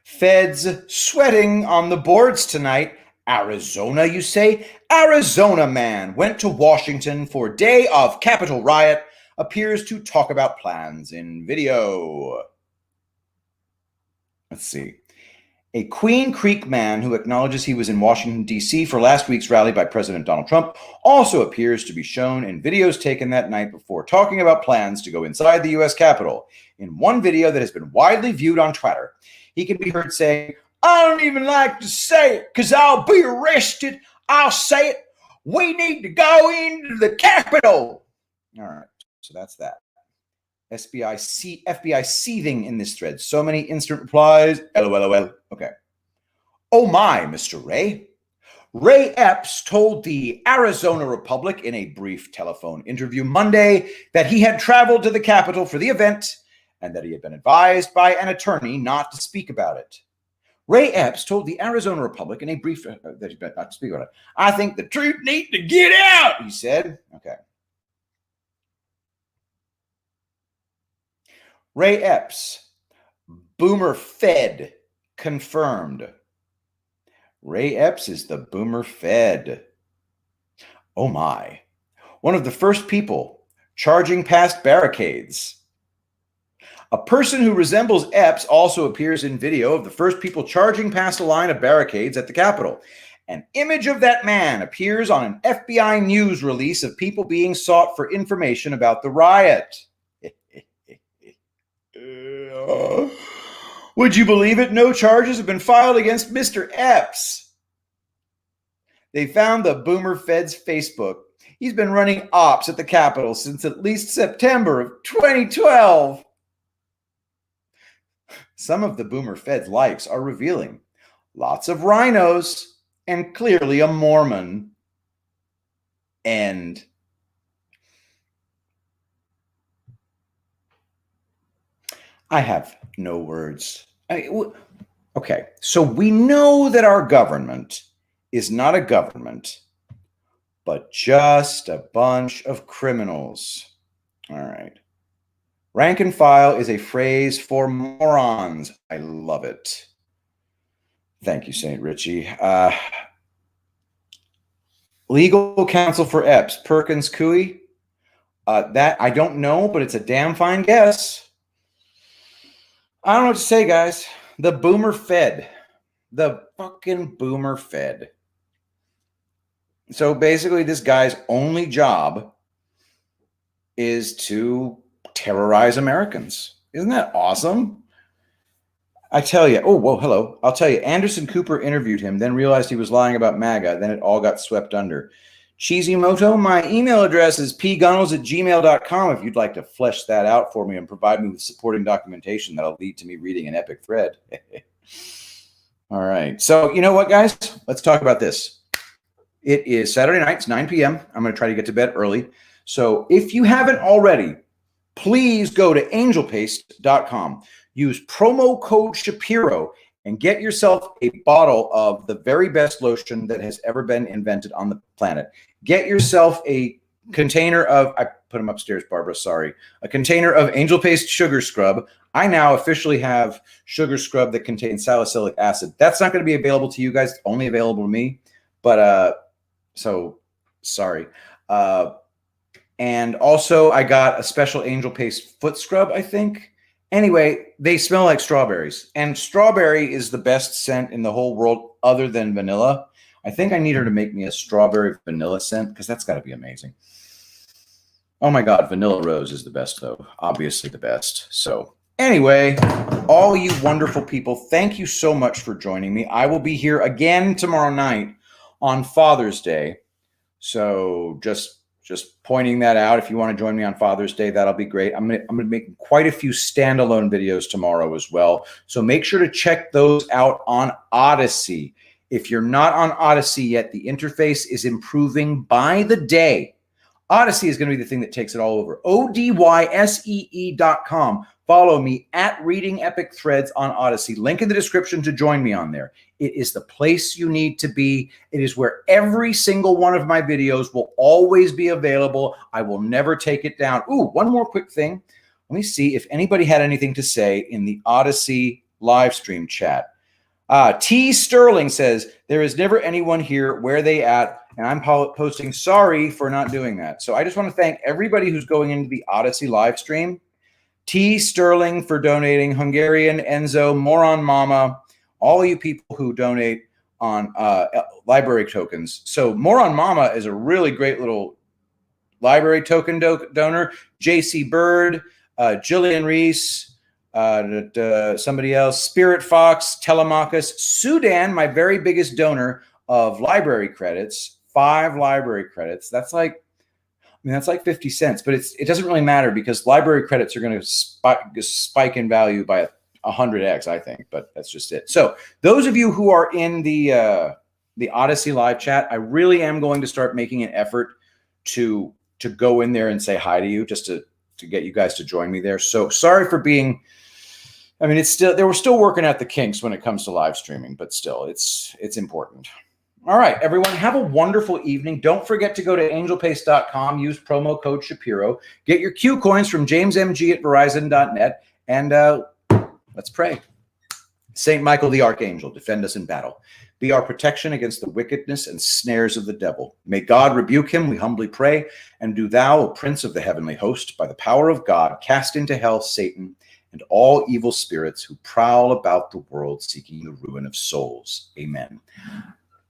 Speaker 1: Feds sweating on the boards tonight. Arizona, you say? Arizona man went to Washington for day of Capitol riot, appears to talk about plans in video. Let's see. A Queen Creek man who acknowledges he was in Washington, D.C. for last week's rally by President Donald Trump also appears to be shown in videos taken that night before talking about plans to go inside the U.S. Capitol. In one video that has been widely viewed on Twitter, he can be heard saying, I don't even like to say it because I'll be arrested. I'll say it. We need to go into the Capitol. All right, so that's that. FBI seething in this thread. So many instant replies. LOL. Okay. Oh my, Mr. Ray. Ray Epps told the Arizona Republic in a brief telephone interview Monday that he had traveled to the Capitol for the event and that he had been advised by an attorney not to speak about it. Ray Epps told the Arizona Republic in a brief that he better not speak about it. I think the truth needs to get out, he said. Okay. Ray Epps, boomer fed, confirmed. Ray Epps is the boomer fed. Oh my. One of the first people charging past barricades. A person who resembles Epps also appears in video of the first people charging past a line of barricades at the Capitol. An image of that man appears on an FBI news release of people being sought for information about the riot. Would you believe it? No charges have been filed against Mr. Epps. They found the Boomer Fed's Facebook. He's been running ops at the Capitol since at least September of 2012. Some of the Boomer Fed's likes are revealing. Lots of rhinos and clearly a Mormon. End. I have no words. Okay, so we know that our government is not a government, but just a bunch of criminals. All right. Rank and file is a phrase for morons. I love it. Thank you, St. Richie. Legal counsel for Epps, Perkins Coie. That I don't know, but it's a damn fine guess. I don't know what to say, guys. The Boomer Fed. The fucking Boomer Fed. So basically, this guy's only job is to terrorize Americans. Isn't that awesome? I tell you. Oh, whoa, hello. I'll tell you. Anderson Cooper interviewed him, then realized he was lying about MAGA. Then it all got swept under. Cheesymoto, my email address is pgunnels@gmail.com if you'd like to flesh that out for me and provide me with supporting documentation that'll lead to me reading an epic thread. All right. So you know what, guys? Let's talk about this. It is Saturday night. It's 9 p.m. I'm going to try to get to bed early. So if you haven't already, please go to angelpaste.com. Use promo code Shapiro and get yourself a bottle of the very best lotion that has ever been invented on the planet. Get yourself a container of, I put them upstairs, Barbara, sorry, a container of Angel Paste Sugar Scrub. I now officially have sugar scrub that contains salicylic acid. That's not going to be available to you guys, it's only available to me. But, so sorry. And also I got a special Angel Paste foot scrub, I think. Anyway, they smell like strawberries, and strawberry is the best scent in the whole world other than vanilla. I think I need her to make me a strawberry vanilla scent because that's got to be amazing. Oh my God, vanilla rose is the best though. Obviously the best. So anyway, all you wonderful people, thank you so much for joining me. I will be here again tomorrow night on Father's Day. So just pointing that out. If you want to join me on Father's Day, that'll be great. I'm going to make quite a few standalone videos tomorrow as well. So make sure to check those out on Odyssey. If you're not on Odyssey yet, the interface is improving by the day. Odyssey is going to be the thing that takes it all over. ODYSEE.com. Follow me at Reading Epic Threads on Odyssey. Link in the description to join me on there. It is the place you need to be. It is where every single one of my videos will always be available. I will never take it down. Ooh, one more quick thing. Let me see if anybody had anything to say in the Odyssey live stream chat. T. Sterling says, there is never anyone here. Where they at? And I'm posting sorry for not doing that. So I just want to thank everybody who's going into the Odyssey live stream. T. Sterling for donating, Hungarian, Enzo, Moron Mama, all you people who donate on library tokens. So Moron Mama is a really great little library token donor. JC Bird, Jillian Reese, somebody else, Spirit Fox, Telemachus, Sudan, my very biggest donor of library credits, 5 library credits. That's like, that's like 50 cents, but it doesn't really matter because library credits are going to spike in value by 100x, I think, but that's just it. So those of you who are in the Odyssey live chat, I really am going to start making an effort to go in there and say hi to you just to get you guys to join me there. So sorry for being I mean, they were still working out the kinks when it comes to live streaming, but still, it's important. All right, everyone, have a wonderful evening. Don't forget to go to angelpaste.com, use promo code Shapiro, get your Q coins from JamesMG at Verizon.net, and let's pray. Saint Michael the Archangel, defend us in battle. Be our protection against the wickedness and snares of the devil. May God rebuke him, we humbly pray. And do thou, O Prince of the heavenly host, by the power of God, cast into hell Satan and all evil spirits who prowl about the world seeking the ruin of souls. Amen.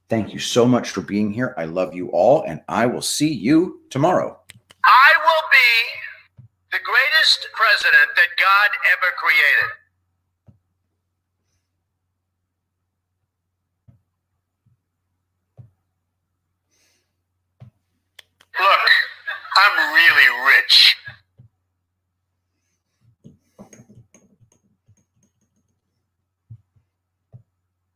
Speaker 1: Thank you so much for being here. I love you all, and I will see you tomorrow.
Speaker 2: I will be the greatest president that God ever created. Look, I'm really rich.